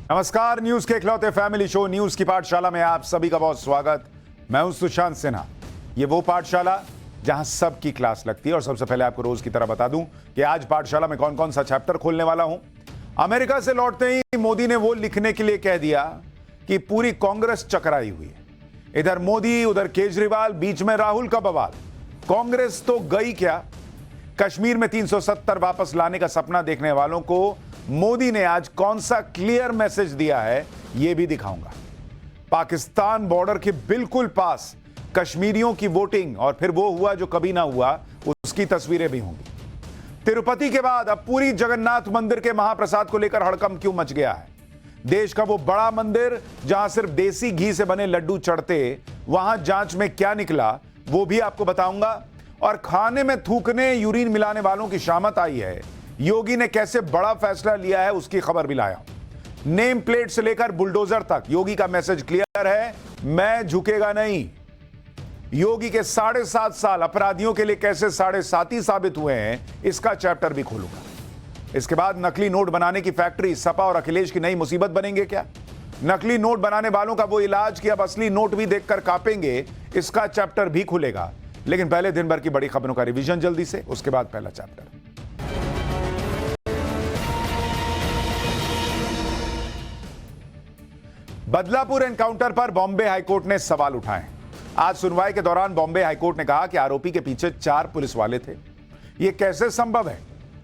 नमस्कार, न्यूज के इकलौते फैमिली शो न्यूज की पाठशाला में आप सभी का बहुत स्वागत। मैं हूं सुशांत सिन्हा। ये वो पाठशाला जहां सबकी क्लास लगती है। और सबसे पहले आपको रोज की तरह बता दूं कि आज पाठशाला में कौन कौन सा चैप्टर खोलने वाला हूं। अमेरिका से लौटते ही मोदी ने वो लिखने के लिए कह दिया कि पूरी कांग्रेस चकराई हुई है। इधर मोदी, उधर केजरीवाल, बीच में राहुल का बवाल। कांग्रेस तो गई क्या? कश्मीर में 370 वापस लाने का सपना देखने वालों को मोदी ने आज कौन सा क्लियर मैसेज दिया है, यह भी दिखाऊंगा। पाकिस्तान बॉर्डर के बिल्कुल पास कश्मीरियों की वोटिंग, और फिर वो हुआ जो कभी ना हुआ, उसकी तस्वीरें भी होंगी। तिरुपति के बाद अब पूरी जगन्नाथ मंदिर के महाप्रसाद को लेकर हड़कंप क्यों मच गया है? देश का वो बड़ा मंदिर जहां सिर्फ देसी घी से बने लड्डू चढ़ते, वहां जांच में क्या निकला वो भी आपको बताऊंगा। और खाने में थूकने, यूरिन मिलाने वालों की शामत आई है। योगी ने कैसे बड़ा फैसला लिया है उसकी खबर भी लाया। नेम प्लेट से लेकर बुलडोजर तक योगी का मैसेज क्लियर है, मैं झुकेगा नहीं। योगी के 7.5 साल अपराधियों के लिए कैसे 7.5 साबित हुए हैं, इसका चैप्टर भी खोलूंगा। इसके बाद नकली नोट बनाने की फैक्ट्री सपा और अखिलेश की नई मुसीबत बनेंगे क्या? नकली नोट बनाने वालों का वो इलाज कि अब असली नोट भी देखकर कांपेंगे, इसका चैप्टर भी खुलेगा। लेकिन पहले दिन भर की बड़ी खबरों का रिवीजन जल्दी से, उसके बाद पहला चैप्टर। बदलापुर एनकाउंटर पर बॉम्बे हाईकोर्ट ने सवाल उठाए। आज सुनवाई के दौरान बॉम्बे हाईकोर्ट ने कहा कि आरोपी के पीछे 4 पुलिस वाले थे। यह कैसे संभव है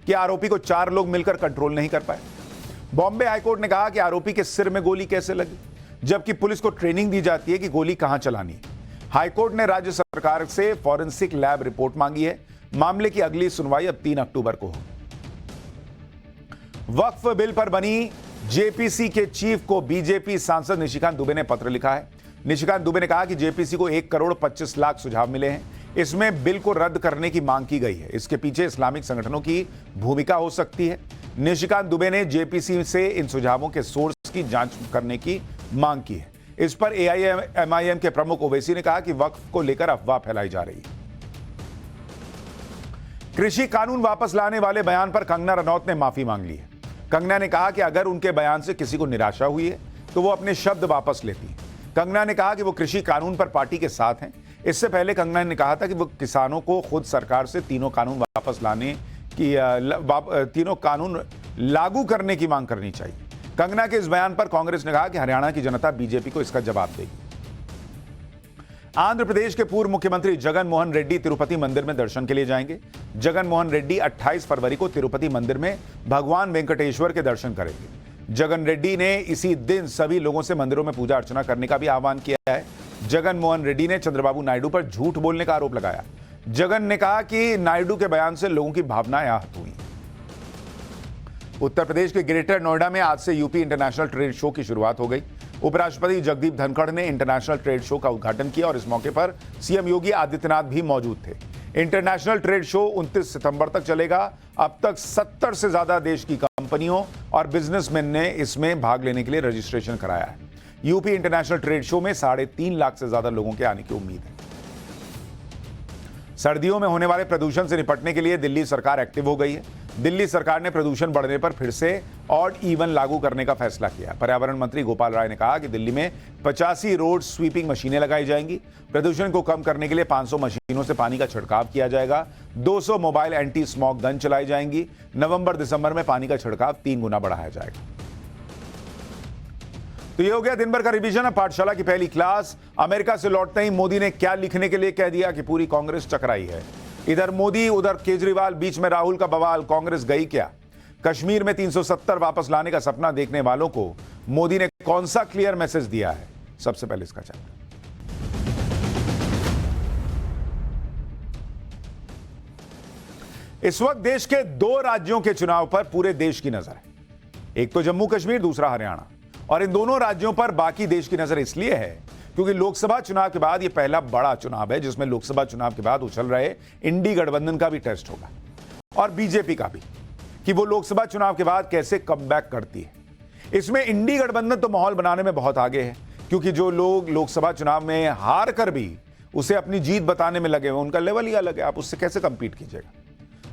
कि आरोपी को 4 लोग मिलकर कंट्रोल नहीं कर पाए? बॉम्बे हाईकोर्ट ने कहा कि आरोपी के सिर में गोली कैसे लगी, जबकि पुलिस को ट्रेनिंग दी जाती है कि गोली कहां चलानी है। हाईकोर्ट ने राज्य सरकार से फॉरेंसिक लैब रिपोर्ट मांगी है। मामले की अगली सुनवाई अब 3 अक्टूबर को होगी। वक्फ बिल पर बनी जेपीसी के चीफ को बीजेपी सांसद निशिकांत दुबे ने पत्र लिखा है। निशिकांत दुबे ने कहा कि जेपीसी को 1 करोड़ 25 लाख सुझाव मिले हैं। इसमें बिल को रद्द करने की मांग की गई है। इसके पीछे इस्लामिक संगठनों की भूमिका हो सकती है। निशिकांत दुबे ने जेपीसी से इन सुझावों के सोर्स की जांच करने की मांग की है। इस पर एआईएमआईएम के प्रमुख ओवैसी ने कहा कि वक्फ को लेकर अफवाह फैलाई जा रही है। कृषि कानून वापस लाने वाले बयान पर कंगना रनौत ने माफी मांग ली है। कंगना ने कहा कि अगर उनके बयान से किसी को निराशा हुई है तो वो अपने शब्द वापस लेती है। कंगना ने कहा कि वो कृषि कानून पर पार्टी के साथ हैं। इससे पहले कंगना ने कहा था कि वो किसानों को खुद सरकार से तीनों कानून वापस लाने की तीनों कानून लागू करने की मांग करनी चाहिए। कंगना के इस बयान पर कांग्रेस ने कहा कि हरियाणा की जनता बीजेपी को इसका जवाब देगी। आंध्र प्रदेश के पूर्व मुख्यमंत्री जगन मोहन रेड्डी तिरुपति मंदिर में दर्शन के लिए जाएंगे। जगन मोहन रेड्डी 28 फरवरी को तिरुपति मंदिर में भगवान वेंकटेश्वर के दर्शन करेंगे। जगन रेड्डी ने इसी दिन सभी लोगों से मंदिरों में पूजा अर्चना करने का भी आह्वान किया है। जगन मोहन रेड्डी ने चंद्रबाबू नायडू पर झूठ बोलने का आरोप लगाया। जगन ने कहा कि नायडू के बयान से लोगों की भावनाएं आहत हुई। उत्तर प्रदेश के ग्रेटर नोएडा में आज से यूपी इंटरनेशनल ट्रेड शो की शुरुआत हो गई। उपराष्ट्रपति जगदीप धनखड़ ने इंटरनेशनल ट्रेड शो का उद्घाटन किया और इस मौके पर सीएम योगी आदित्यनाथ भी मौजूद थे। इंटरनेशनल ट्रेड शो 29 सितंबर तक चलेगा। अब तक 70 से ज्यादा देश की कंपनियों और बिजनेसमैन ने इसमें भाग लेने के लिए रजिस्ट्रेशन कराया है। यूपी इंटरनेशनल ट्रेड शो में 3.5 लाख से ज्यादा लोगों के आने की उम्मीद है। सर्दियों में होने वाले प्रदूषण से निपटने के लिए दिल्ली सरकार एक्टिव हो गई है। दिल्ली सरकार ने प्रदूषण बढ़ने पर फिर से ऑड इवन लागू करने का फैसला किया। पर्यावरण मंत्री गोपाल राय ने कहा कि दिल्ली में 85 रोड स्वीपिंग मशीनें लगाई जाएंगी। प्रदूषण को कम करने के लिए 500 मशीनों से पानी का छिड़काव किया जाएगा। 200 मोबाइल एंटी स्मॉग गन चलाई जाएंगी। नवंबर दिसंबर में पानी का छिड़काव 3 गुना बढ़ाया जाएगा। तो ये हो गया दिन भर का रिवीजन। अब पाठशाला की पहली क्लास। अमेरिका से लौटते ही मोदी ने क्या लिखने के लिए कह दिया कि पूरी कांग्रेस चकराई है। इधर मोदी, उधर केजरीवाल, बीच में राहुल का बवाल। कांग्रेस गई क्या? कश्मीर में 370 वापस लाने का सपना देखने वालों को मोदी ने कौन सा क्लियर मैसेज दिया है? सबसे पहले इसका चैप्टर। इस वक्त देश के 2 राज्यों के चुनाव पर पूरे देश की नजर है। एक तो जम्मू कश्मीर, दूसरा हरियाणा। और इन दोनों राज्यों पर बाकी देश की नजर इसलिए है क्योंकि लोकसभा चुनाव के बाद यह पहला बड़ा चुनाव है जिसमें लोकसभा चुनाव के बाद उछल रहे इंडी गठबंधन का भी टेस्ट होगा और बीजेपी का भी, कि वो लोकसभा चुनाव के बाद कैसे कमबैक करती है। इसमें इंडी गठबंधन तो माहौल बनाने में बहुत आगे है क्योंकि जो लोग लोकसभा चुनाव में हार कर भी उसे अपनी जीत बताने में लगे हुए, उनका लेवल ही अलग है। आप उससे कैसे कंपीट कीजिएगा?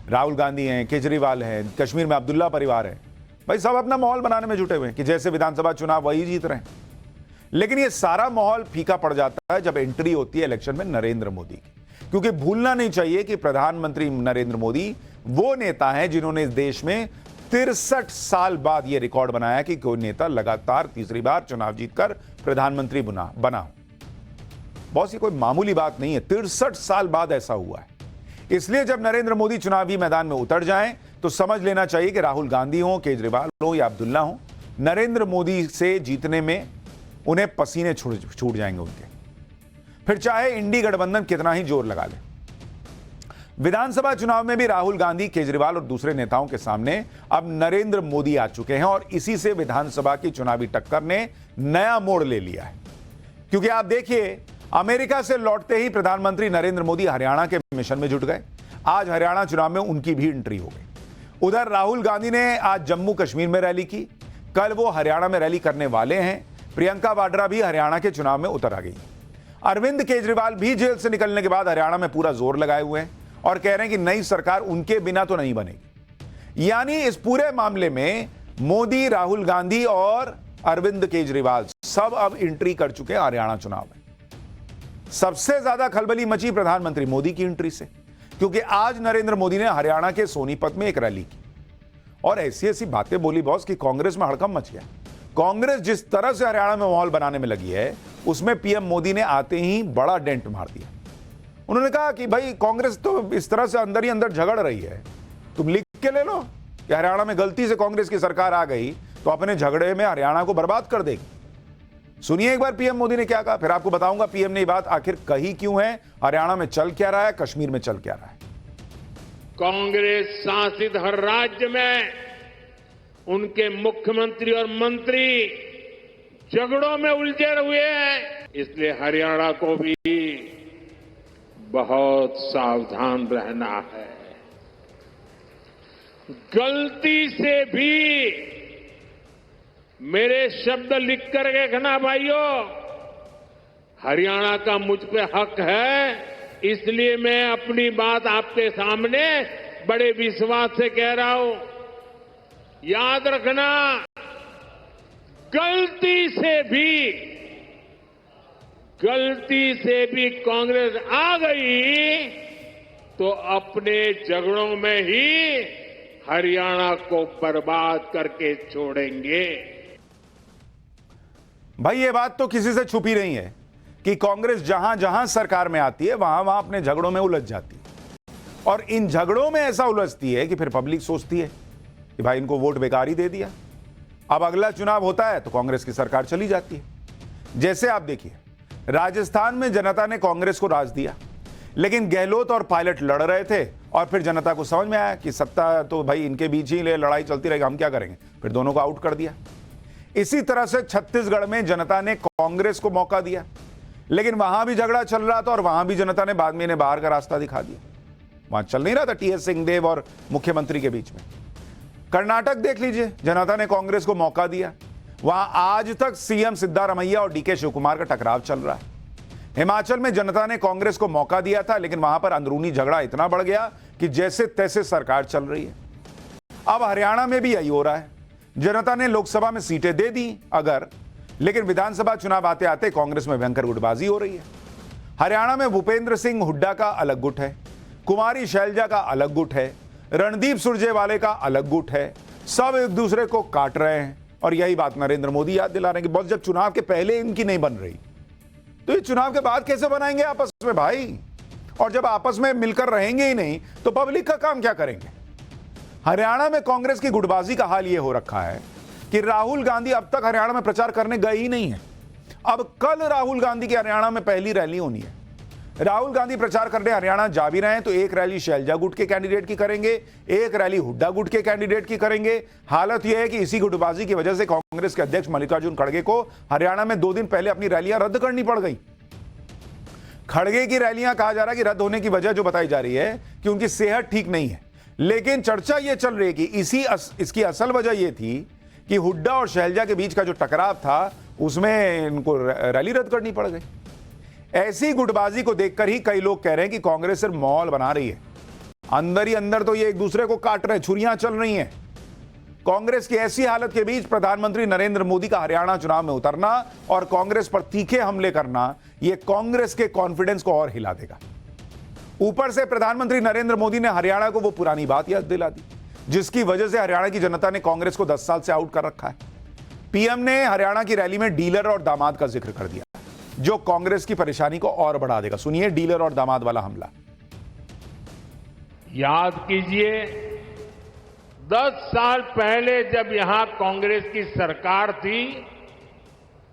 राहुल गांधी हैं, केजरीवाल हैं, कश्मीर में अब्दुल्ला परिवार है, भाई सब अपना माहौल बनाने में जुटे हुए हैं कि जैसे विधानसभा चुनाव वही जीत रहे हैं। लेकिन ये सारा माहौल फीका पड़ जाता है जब एंट्री होती है इलेक्शन में नरेंद्र मोदी की, क्योंकि भूलना नहीं चाहिए कि प्रधानमंत्री नरेंद्र मोदी वो नेता हैं जिन्होंने इस देश में 63 साल बाद यह रिकॉर्ड बनाया कि कोई नेता लगातार तीसरी बार चुनाव जीतकर प्रधानमंत्री बना। बॉस ये कोई मामूली बात नहीं है, 63 साल बाद ऐसा हुआ है। इसलिए जब नरेंद्र मोदी चुनावी मैदान में उतर जाएं तो समझ लेना चाहिए कि राहुल गांधी हो, केजरीवाल हो या अब्दुल्ला हो, नरेंद्र मोदी से जीतने में उन्हें पसीने छूट जाएंगे उनके, फिर चाहे इंडी गठबंधन कितना ही जोर लगा ले। विधानसभा चुनाव में भी राहुल गांधी, केजरीवाल और दूसरे नेताओं के सामने अब नरेंद्र मोदी आ चुके हैं और इसी से विधानसभा की चुनावी टक्कर ने नया मोड़ ले लिया है। क्योंकि आप देखिए, अमेरिका से लौटते ही प्रधानमंत्री नरेंद्र मोदी हरियाणा के मिशन में जुट गए। आज हरियाणा चुनाव में उनकी भी एंट्री हो गई। उधर राहुल गांधी ने आज जम्मू कश्मीर में रैली की, कल वो हरियाणा में रैली करने वाले हैं। प्रियंका वाड्रा भी हरियाणा के चुनाव में उतर आ गई। अरविंद केजरीवाल भी जेल से निकलने के बाद हरियाणा में पूरा जोर लगाए हुए हैं और कह रहे हैं कि नई सरकार उनके बिना तो नहीं बनेगी। यानी इस पूरे मामले में मोदी, राहुल गांधी और अरविंद केजरीवाल सब अब एंट्री कर चुके हैं हरियाणा चुनाव में। सबसे ज्यादा खलबली मची प्रधानमंत्री मोदी की एंट्री से, क्योंकि आज नरेंद्र मोदी ने हरियाणा के सोनीपत में एक रैली की और ऐसी ऐसी बातें बोली बॉस कि कांग्रेस में हड़कंप मच गया। कांग्रेस जिस तरह से हरियाणा में माहौल बनाने में लगी है, उसमें पीएम मोदी ने आते ही बड़ा डेंट मार दिया। उन्होंने कहा कि भाई कांग्रेस तो इस तरह से अंदर ही अंदर झगड़ रही है, तुम लिख के ले लो कि हरियाणा में गलती से कांग्रेस की सरकार आ गई तो अपने झगड़े में हरियाणा को बर्बाद कर देगी। सुनिए एक बार पीएम मोदी ने क्या कहा, फिर आपको बताऊंगा पीएम ने ये बात आखिर कही क्यों है, हरियाणा में चल क्या रहा है, कश्मीर में चल क्या रहा है। कांग्रेस शासित हर राज्य में उनके मुख्यमंत्री और मंत्री झगड़ों में उलझे हुए हैं, इसलिए हरियाणा को भी बहुत सावधान रहना है। गलती से भी मेरे शब्द लिख कर रखना भाइयों, हरियाणा का मुझ पे हक है, इसलिए मैं अपनी बात आपके सामने बड़े विश्वास से कह रहा हूं। याद रखना, गलती से भी कांग्रेस आ गई तो अपने झगड़ों में ही हरियाणा को बर्बाद करके छोड़ेंगे। भाई ये बात तो किसी से छुपी नहीं है कि कांग्रेस जहां जहां सरकार में आती है वहां वहां अपने झगड़ों में उलझ जाती है और इन झगड़ों में ऐसा उलझती है कि फिर पब्लिक सोचती है कि भाई इनको वोट बेकार ही दे दिया, अब अगला चुनाव होता है तो कांग्रेस की सरकार चली जाती है। जैसे आप देखिए, राजस्थान में जनता ने कांग्रेस को राज दिया, लेकिन गहलोत और पायलट लड़ रहे थे और फिर जनता को समझ में आया कि सत्ता तो भाई इनके बीच ही लड़ाई चलती रहेगी, हम क्या करेंगे, फिर दोनों को आउट कर दिया। इसी तरह से छत्तीसगढ़ में जनता ने कांग्रेस को मौका दिया, लेकिन वहां भी झगड़ा चल रहा था और वहां भी जनता ने बाद में इन्हें बाहर का रास्ता दिखा दिया। वहां चल नहीं रहा था टीएस सिंहदेव और मुख्यमंत्री के बीच में। कर्नाटक देख लीजिए, जनता ने कांग्रेस को मौका दिया, वहां आज तक सीएम सिद्धारमैया और डीके शिवकुमार का टकराव चल रहा है। हिमाचल में जनता ने कांग्रेस को मौका दिया था, लेकिन वहां पर अंदरूनी झगड़ा इतना बढ़ गया कि जैसे तैसे सरकार चल रही है। अब हरियाणा में भी यही हो रहा है, जनता ने लोकसभा में सीटें दे दी लेकिन विधानसभा चुनाव आते आते कांग्रेस में भयंकर गुटबाजी हो रही है। हरियाणा में भूपेंद्र सिंह हुड्डा का अलग गुट है, कुमारी शैलजा का अलग गुट है, रणदीप सुरजेवाले का अलग गुट है, सब एक दूसरे को काट रहे हैं। और यही बात नरेंद्र मोदी याद दिला रहे हैं कि बॉस जब चुनाव के पहले इनकी नहीं बन रही तो ये चुनाव के बाद कैसे बनाएंगे आपस में भाई, और जब आपस में मिलकर रहेंगे ही नहीं तो पब्लिक का काम क्या करेंगे। हरियाणा में कांग्रेस की गुटबाजी का हाल यह हो रखा है कि राहुल गांधी अब तक हरियाणा में प्रचार करने गए ही नहीं है। अब कल राहुल गांधी की हरियाणा में पहली रैली होनी है। राहुल गांधी प्रचार करने हरियाणा जा भी रहे हैं तो एक रैली शैलजा गुट के कैंडिडेट की करेंगे, एक रैली हुड्डा गुट के कैंडिडेट की करेंगे। हालत यह है कि इसी गुटबाजी की वजह से कांग्रेस के अध्यक्ष मल्लिकार्जुन खड़गे को हरियाणा में 2 दिन पहले अपनी रैलियां रद्द करनी पड़ गई। खड़गे की रैलियां कहा जा रहा है कि रद्द होने की वजह जो बताई जा रही है कि उनकी सेहत ठीक नहीं है, लेकिन चर्चा यह चल रही है कि इसकी असल वजह यह थी कि हुड्डा और शैलजा के बीच का जो टकराव था उसमें इनको रैली रद्द करनी पड़ गई। ऐसी गुटबाजी को देखकर ही कई लोग कह रहे हैं कि कांग्रेस सिर्फ माहौल बना रही है, अंदर ही अंदर तो ये एक दूसरे को काट रहे हैं, छुरियां चल रही हैं। कांग्रेस की ऐसी हालत के बीच प्रधानमंत्री नरेंद्र मोदी का हरियाणा चुनाव में उतरना और कांग्रेस पर तीखे हमले करना, यह कांग्रेस के कॉन्फिडेंस को और हिला देगा। ऊपर से प्रधानमंत्री नरेंद्र मोदी ने हरियाणा को वो पुरानी बात याद दिला दी जिसकी वजह से हरियाणा की जनता ने कांग्रेस को 10 साल से आउट कर रखा है। पीएम ने हरियाणा की रैली में डीलर और दामाद का जिक्र कर दिया, जो कांग्रेस की परेशानी को और बढ़ा देगा। सुनिए डीलर और दामाद वाला हमला। याद कीजिए 10 साल पहले जब यहां कांग्रेस की सरकार थी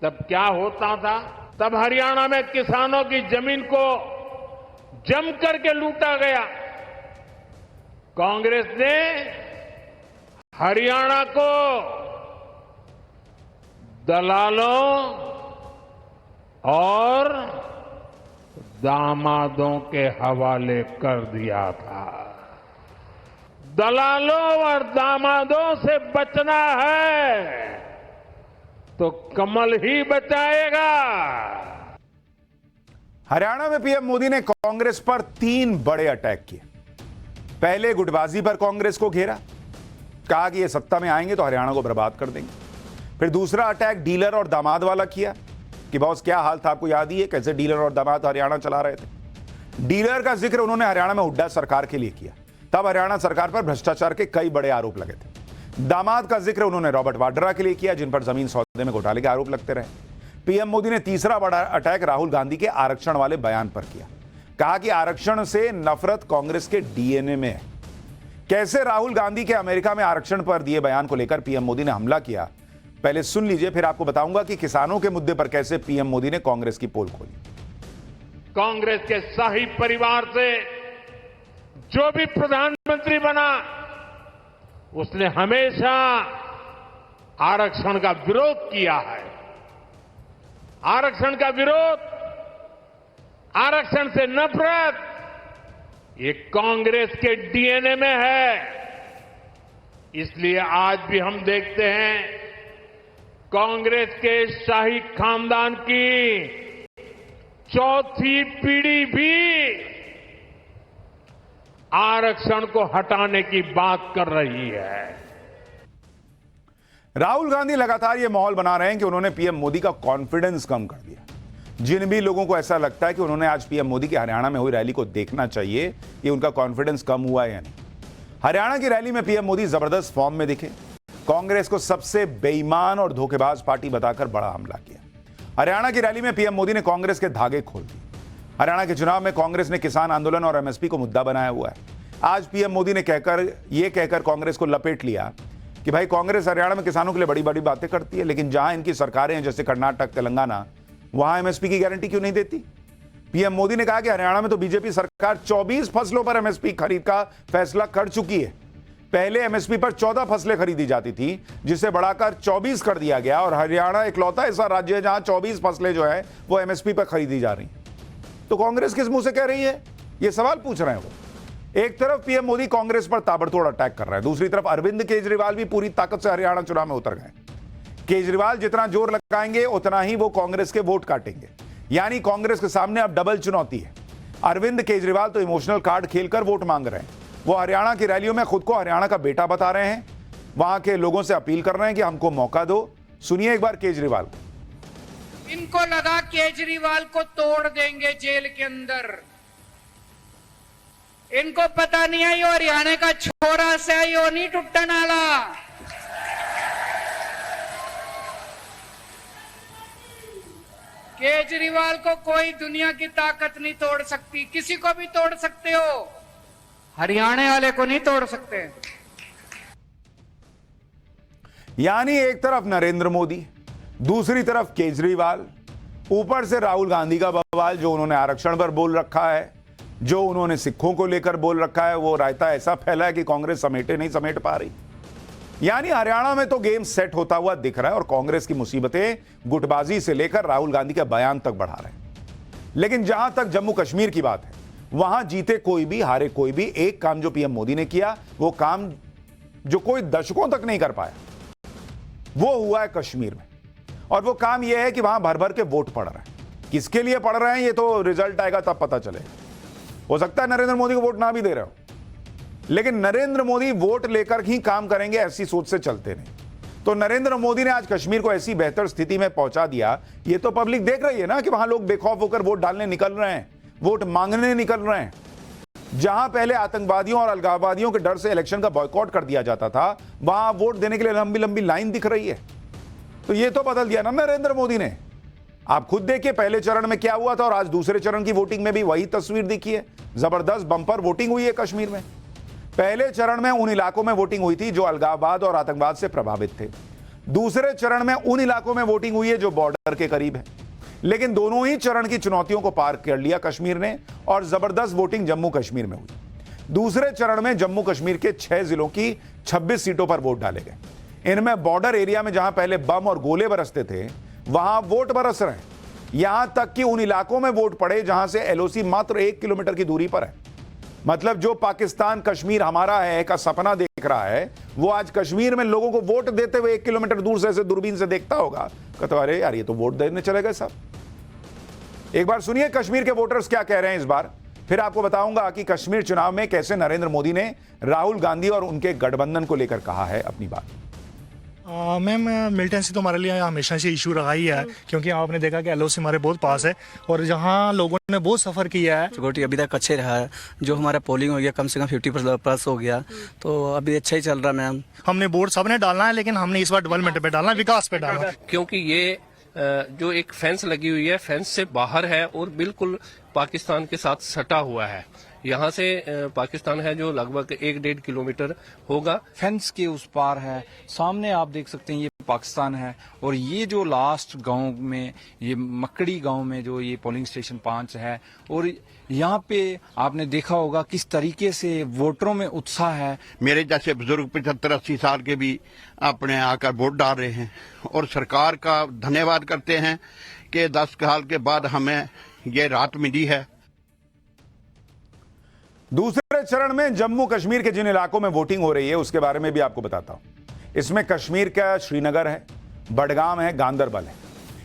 तब क्या होता था। तब हरियाणा में किसानों की जमीन को जम करके लूटा गया। कांग्रेस ने हरियाणा को दलालों और दामादों के हवाले कर दिया था। दलालों और दामादों से बचना है तो कमल ही बचाएगा। हरियाणा में पीएम मोदी ने कांग्रेस पर 3 बड़े अटैक किए। पहले गुटबाजी पर कांग्रेस को घेरा, कहा कि ये सत्ता में आएंगे तो हरियाणा को बर्बाद कर देंगे। फिर दूसरा अटैक डीलर और दामाद वाला किया कि बॉस क्या हाल था, आपको याद ही है कैसे डीलर और दामाद हरियाणा चला रहे थे। डीलर का जिक्र उन्होंने हरियाणा में हुड्डा सरकार के लिए किया, तब हरियाणा सरकार पर भ्रष्टाचार के कई बड़े आरोप लगे थे। दामाद का जिक्र उन्होंने रॉबर्ट वाड्रा के लिए किया, जिन पर जमीन सौदे में घोटाले के आरोप लगते रहे। पीएम मोदी ने तीसरा बड़ा अटैक राहुल गांधी के आरक्षण वाले बयान पर किया, कहा कि आरक्षण से नफरत कांग्रेस के डीएनए में है। कैसे राहुल गांधी के अमेरिका में आरक्षण पर दिए बयान को लेकर पीएम मोदी ने हमला किया, पहले सुन लीजिए, फिर आपको बताऊंगा कि किसानों के मुद्दे पर कैसे पीएम मोदी ने कांग्रेस की पोल खोली। कांग्रेस के शाही परिवार से जो भी प्रधानमंत्री बना उसने हमेशा आरक्षण का विरोध किया है। आरक्षण का विरोध, आरक्षण से नफरत, ये कांग्रेस के डीएनए में है। इसलिए आज भी हम देखते हैं कांग्रेस के शाही खानदान की चौथी पीढ़ी भी आरक्षण को हटाने की बात कर रही है। राहुल गांधी लगातार यह माहौल बना रहे हैं कि उन्होंने पीएम मोदी का कॉन्फिडेंस कम कर दिया। जिन भी लोगों को ऐसा लगता है कि उन्होंने आज पीएम मोदी की हरियाणा में हुई रैली को देखना चाहिए कि उनका कॉन्फिडेंस कम हुआ है या नहीं। हरियाणा की रैली में पीएम मोदी जबरदस्त फॉर्म में दिखे, कांग्रेस को सबसे बेईमान और धोखेबाज पार्टी बताकर बड़ा हमला किया। हरियाणा की रैली में पीएम मोदी ने कांग्रेस के धागे खोल दिए। हरियाणा के चुनाव में कांग्रेस ने किसान आंदोलन और एमएसपी को मुद्दा बनाया हुआ है। आज पीएम मोदी ने कहकर कांग्रेस को लपेट लिया कि भाई कांग्रेस हरियाणा में किसानों के लिए बड़ी बड़ी बातें करती है, लेकिन जहां इनकी सरकारें हैं जैसे कर्नाटक, तेलंगाना, वहां एमएसपी की गारंटी क्यों नहीं देती। पीएम मोदी ने कहा कि हरियाणा में तो बीजेपी सरकार 24 फसलों पर एमएसपी खरीद का फैसला कर चुकी है। पहले एमएसपी पर 14 फसलें खरीदी जाती थी, जिसे बढ़ाकर 24 कर दिया गया, और हरियाणा इकलौता ऐसा राज्य है जहां 24 फसलें जो है वो एमएसपी पर खरीदी जा रही। तो कांग्रेस किस मुंह से कह रही है, ये सवाल पूछ रहे हैं वो। एक तरफ पीएम मोदी कांग्रेस पर ताबड़तोड़ अटैक कर रहे हैं, दूसरी तरफ अरविंद केजरीवाल भी पूरी ताकत से हरियाणा चुनाव में उतर गए। केजरीवाल जितना जोर लगाएंगे उतना ही वो कांग्रेस के वोट काटेंगे, यानी कांग्रेस के सामने अब डबल चुनौती है। अरविंद केजरीवाल तो इमोशनल कार्ड खेलकर वोट मांग रहे हैं। वो हरियाणा की रैलियों में खुद को हरियाणा का बेटा बता रहे हैं, वहां के लोगों से अपील कर रहे हैं कि हमको मौका दो। सुनिए एक बार केजरीवाल। इनको लगा केजरीवाल को तोड़ देंगे जेल के अंदर। इनको पता नहीं है यो हरियाणा का छोरा से यो नहीं टूटने वाला। केजरीवाल को कोई दुनिया की ताकत नहीं तोड़ सकती। किसी को भी तोड़ सकते हो, हरियाणा वाले को नहीं तोड़ सकते। यानी एक तरफ नरेंद्र मोदी, दूसरी तरफ केजरीवाल, ऊपर से राहुल गांधी का बवाल जो उन्होंने आरक्षण पर बोल रखा है, जो उन्होंने सिखों को लेकर बोल रखा है। वो रायता ऐसा फैला है कि कांग्रेस समेट पा रही। यानी हरियाणा में तो गेम सेट होता हुआ दिख रहा है और कांग्रेस की मुसीबतें गुटबाजी से लेकर राहुल गांधी के बयान तक बढ़ा रहे हैं। लेकिन जहां तक जम्मू कश्मीर की बात है, वहां जीते कोई भी हारे कोई भी, एक काम जो पीएम मोदी ने किया, वो काम जो कोई दशकों तक नहीं कर पाया, वो हुआ है कश्मीर में। और वो काम यह है कि वहां भर भर के वोट पड़ रहे हैं। किसके लिए पड़ रहे हैं ये तो रिजल्ट आएगा तब पता चलेगा। हो सकता है नरेंद्र मोदी को वोट ना भी दे रहे हो, लेकिन नरेंद्र मोदी वोट लेकर ही काम करेंगे ऐसी सोच से चलते नहीं। तो नरेंद्र मोदी ने आज कश्मीर को ऐसी बेहतर स्थिति में पहुंचा दिया, ये तो पब्लिक देख रही है ना कि वहां लोग बेखौफ होकर वोट डालने निकल रहे हैं, वोट मांगने निकल रहे हैं। जहां पहले आतंकवादियों और अलगाववादियों के डर से इलेक्शन का बॉयकॉट कर दिया जाता था, वहां वोट देने के लिए लंबी लंबी लाइन दिख रही है। तो ये तो बदल दिया ना नरेंद्र मोदी ने। आप खुद देखिए पहले चरण में क्या हुआ था और आज दूसरे चरण की वोटिंग में भी वही तस्वीर दिखी है। जबरदस्त बंपर वोटिंग हुई है कश्मीर में। पहले चरण में उन इलाकों में वोटिंग हुई थी जो अलगाववाद और आतंकवाद से प्रभावित थे। दूसरे चरण में उन इलाकों में वोटिंग हुई है जो बॉर्डर के करीब है। लेकिन दोनों ही चरण की चुनौतियों को पार कर लिया कश्मीर ने और जबरदस्त वोटिंग जम्मू कश्मीर में हुई। दूसरे चरण में जम्मू कश्मीर के 6 जिलों की 26 सीटों पर वोट डाले गए। इनमें बॉर्डर एरिया में जहां पहले बम और गोले बरसते थे, वहां वोट बरस रहे हैं। यहां तक कि उन इलाकों में वोट पड़े जहां से एलओसी मात्र 1 किलोमीटर की दूरी पर है। मतलब जो पाकिस्तान कश्मीर हमारा है का सपना देख रहा है, वो आज कश्मीर में लोगों को वोट देते हुए 1 किलोमीटर दूर से ऐसे दूरबीन से देखता होगा, कहता अरे यार ये तो वोट देने चले गए सब। एक बार सुनिए कश्मीर के वोटर्स क्या कह रहे हैं इस बार, फिर आपको बताऊंगा कि कश्मीर चुनाव में कैसे नरेंद्र मोदी ने राहुल गांधी और उनके गठबंधन को लेकर कहा है अपनी बात। मैम मिलिटेंसी तो हमारे लिए हमेशा से इशू रहा ही है, क्योंकि आपने देखा कि एलओसी हमारे बहुत पास है और जहाँ लोगों ने बहुत सफ़र किया है। सिक्योरिटी अभी तक अच्छे रहा है, जो हमारा पोलिंग हो गया कम से कम 50% हो गया, तो अभी अच्छा ही चल रहा है मैम। हमने वोट सबने डालना है, लेकिन हमने इस बार डेवलपमेंट पे डालना है, विकास पे डालना है। क्योंकि ये जो एक फेंस लगी हुई है, फेंस से बाहर है और बिल्कुल पाकिस्तान के साथ सटा हुआ है। यहाँ से पाकिस्तान है जो लगभग 1-1.5 किलोमीटर होगा। फेंस के उस पार है, सामने आप देख सकते हैं ये पाकिस्तान है। और ये जो लास्ट गांव में, ये मकड़ी गांव में जो ये पोलिंग स्टेशन 5 है, और यहाँ पे आपने देखा होगा किस तरीके से वोटरों में उत्साह है। मेरे जैसे बुजुर्ग 75-80 साल के भी अपने आकर वोट डाल रहे हैं और सरकार का धन्यवाद करते हैं कि 10 साल के बाद हमें ये राहत मिली है। दूसरे चरण में जम्मू कश्मीर के जिन इलाकों में वोटिंग हो रही है उसके बारे में भी आपको बताता हूं। इसमें कश्मीर का श्रीनगर है, बडगाम है, गांदरबल है।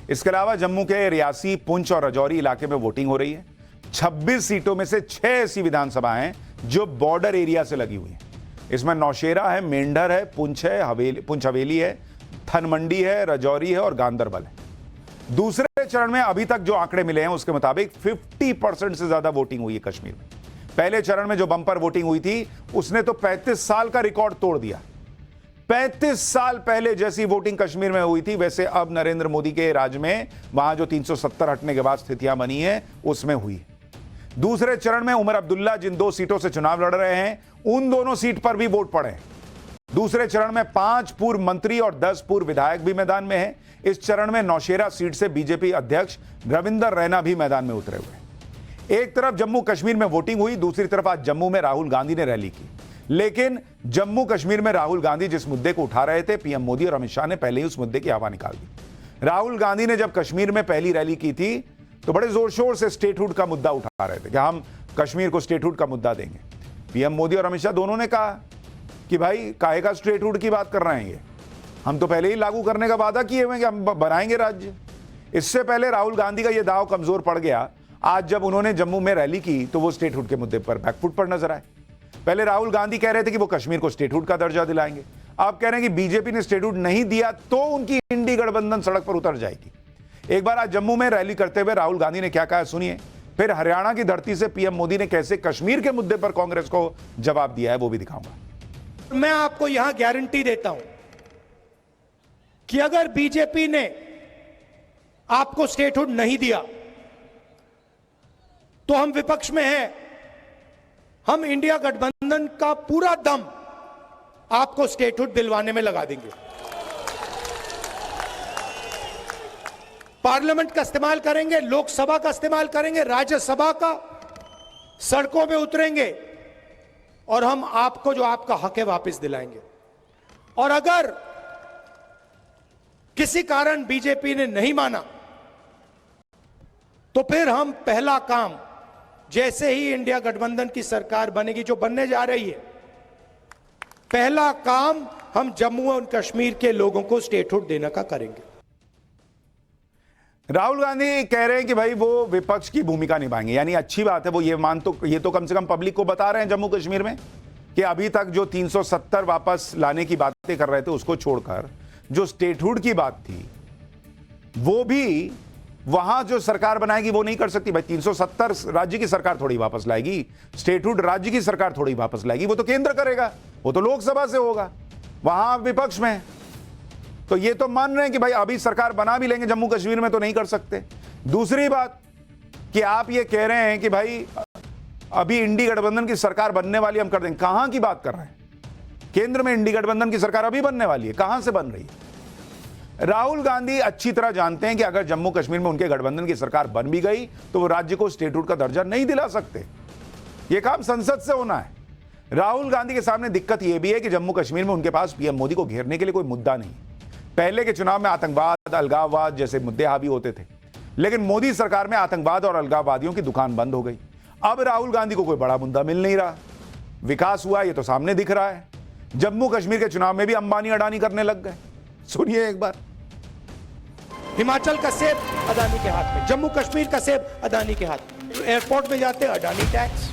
इसके अलावा जम्मू के रियासी, पुंछ और राजौरी इलाके में वोटिंग हो रही है। 26 सीटों में से 6 ऐसी विधानसभाएं हैं जो बॉर्डर एरिया से लगी हुई हैं। इसमें नौशेरा है, मेंढर है, पुंछ हवेली है, थनमंडी है, राजौरी है और गांदरबल है। दूसरे चरण में अभी तक जो आंकड़े मिले हैं उसके मुताबिक 50% से ज्यादा वोटिंग हुई है कश्मीर में। पहले चरण में जो बंपर वोटिंग हुई थी उसने तो 35 साल का रिकॉर्ड तोड़ दिया। 35 साल पहले जैसी वोटिंग कश्मीर में हुई थी वैसे अब नरेंद्र मोदी के राज में वहां जो 370 हटने के बाद स्थितियां बनी है उसमें हुई। दूसरे चरण में उमर अब्दुल्ला जिन 2 सीटों से चुनाव लड़ रहे हैं उन दोनों सीट पर भी वोट पड़े। दूसरे चरण में 5 पूर्व मंत्री और 10 पूर्व विधायक भी मैदान में हैं। इस चरण में नौशेरा सीट से बीजेपी अध्यक्ष रविंदर रैना भी मैदान में उतरे हुए हैं। एक तरफ जम्मू कश्मीर में वोटिंग हुई, दूसरी तरफ आज जम्मू में राहुल गांधी ने रैली की। लेकिन जम्मू कश्मीर में राहुल गांधी जिस मुद्दे को उठा रहे थे, पीएम मोदी और अमित शाह ने पहले ही उस मुद्दे की हवा निकाल दी। राहुल गांधी ने जब कश्मीर में पहली रैली की थी तो बड़े जोर शोर से स्टेटहुड का मुद्दा उठा रहे थे कि हम कश्मीर को स्टेटहुड का मुद्दा देंगे। पीएम मोदी और अमित शाह दोनों ने कहा कि भाई काहे का स्टेटहुड की बात कर रहे हैं, ये हम तो पहले ही लागू करने का वादा किए हुए हैं कि हम बनाएंगे राज्य। इससे पहले राहुल गांधी का यह दाव कमजोर पड़ गया। आज जब उन्होंने जम्मू में रैली की तो वो स्टेटहुड के मुद्दे पर बैकफुट पर नजर आए। पहले राहुल गांधी कह रहे थे कि वो कश्मीर को स्टेटहुड का दर्जा दिलाएंगे, अब कह रहे हैं कि बीजेपी ने स्टेटहुड नहीं दिया तो उनकी इंडी गठबंधन सड़क पर उतर जाएगी। एक बार आज जम्मू में रैली करते हुए राहुल गांधी ने क्या कहा सुनिए, फिर हरियाणा की धरती से पीएम मोदी ने कैसे कश्मीर के मुद्दे पर कांग्रेस को जवाब दिया है वो भी दिखाऊंगा। मैं आपको यहां गारंटी देता हूं कि अगर बीजेपी ने आपको स्टेटहुड नहीं दिया तो हम विपक्ष में हैं, हम इंडिया गठबंधन का पूरा दम आपको स्टेटहुड दिलवाने में लगा देंगे। पार्लियामेंट का इस्तेमाल करेंगे, लोकसभा का इस्तेमाल करेंगे, राज्यसभा का, सड़कों पे उतरेंगे और हम आपको जो आपका हक है वापस दिलाएंगे। और अगर किसी कारण बीजेपी ने नहीं माना तो फिर हम पहला काम, जैसे ही इंडिया गठबंधन की सरकार बनेगी जो बनने जा रही है, पहला काम हम जम्मू और कश्मीर के लोगों को स्टेटहुड देने का करेंगे। राहुल गांधी कह रहे हैं कि भाई वो विपक्ष की भूमिका निभाएंगे, यानी अच्छी बात है। वो ये तो कम से कम पब्लिक को बता रहे हैं जम्मू कश्मीर में कि अभी तक जो 370 वापस लाने की बातें कर रहे थे उसको छोड़कर जो स्टेटहुड की बात थी वो भी वहां जो सरकार बनाएगी वो नहीं कर सकती। भाई 370 राज्य की सरकार थोड़ी वापस लाएगी, स्टेटहुड राज्य की सरकार थोड़ी वापस लाएगी, वो तो केंद्र करेगा, वो तो लोकसभा से होगा, वहां आप विपक्ष में। तो ये तो मान रहे हैं कि भाई अभी सरकार बना भी लेंगे, जम्मू कश्मीर में तो नहीं कर सकते। दूसरी बात कि आप ये कह रहे हैं कि भाई अभी इंडी गठबंधन की सरकार बनने वाली, हम कर देंगे। कहां की बात कर रहे हैं? केंद्र में इंडी गठबंधन की सरकार अभी बनने वाली है, कहां से बन रही है? राहुल गांधी अच्छी तरह जानते हैं कि अगर जम्मू कश्मीर में उनके गठबंधन की सरकार बन भी गई तो वो राज्य को स्टेटहुड का दर्जा नहीं दिला सकते। यह काम संसद से होना है। राहुल गांधी के सामने दिक्कत यह भी है कि जम्मू कश्मीर में उनके पास पीएम मोदी को घेरने के लिए कोई मुद्दा नहीं। पहले के चुनाव में आतंकवाद, अलगाववाद जैसे मुद्दे हावी होते थे, लेकिन मोदी सरकार में आतंकवाद और अलगाववादियों की दुकान बंद हो गई। अब राहुल गांधी को कोई बड़ा मुद्दा मिल नहीं रहा। विकास हुआ ये तो सामने दिख रहा है। जम्मू कश्मीर के चुनाव में भी अंबानी अडानी करने लग गए। सुनिए एक बार। हिमाचल का सेब अदानी के हाथ में, जम्मू कश्मीर का सेब अदानी के हाथ में। तो एयरपोर्ट में जाते अडानी टैक्स,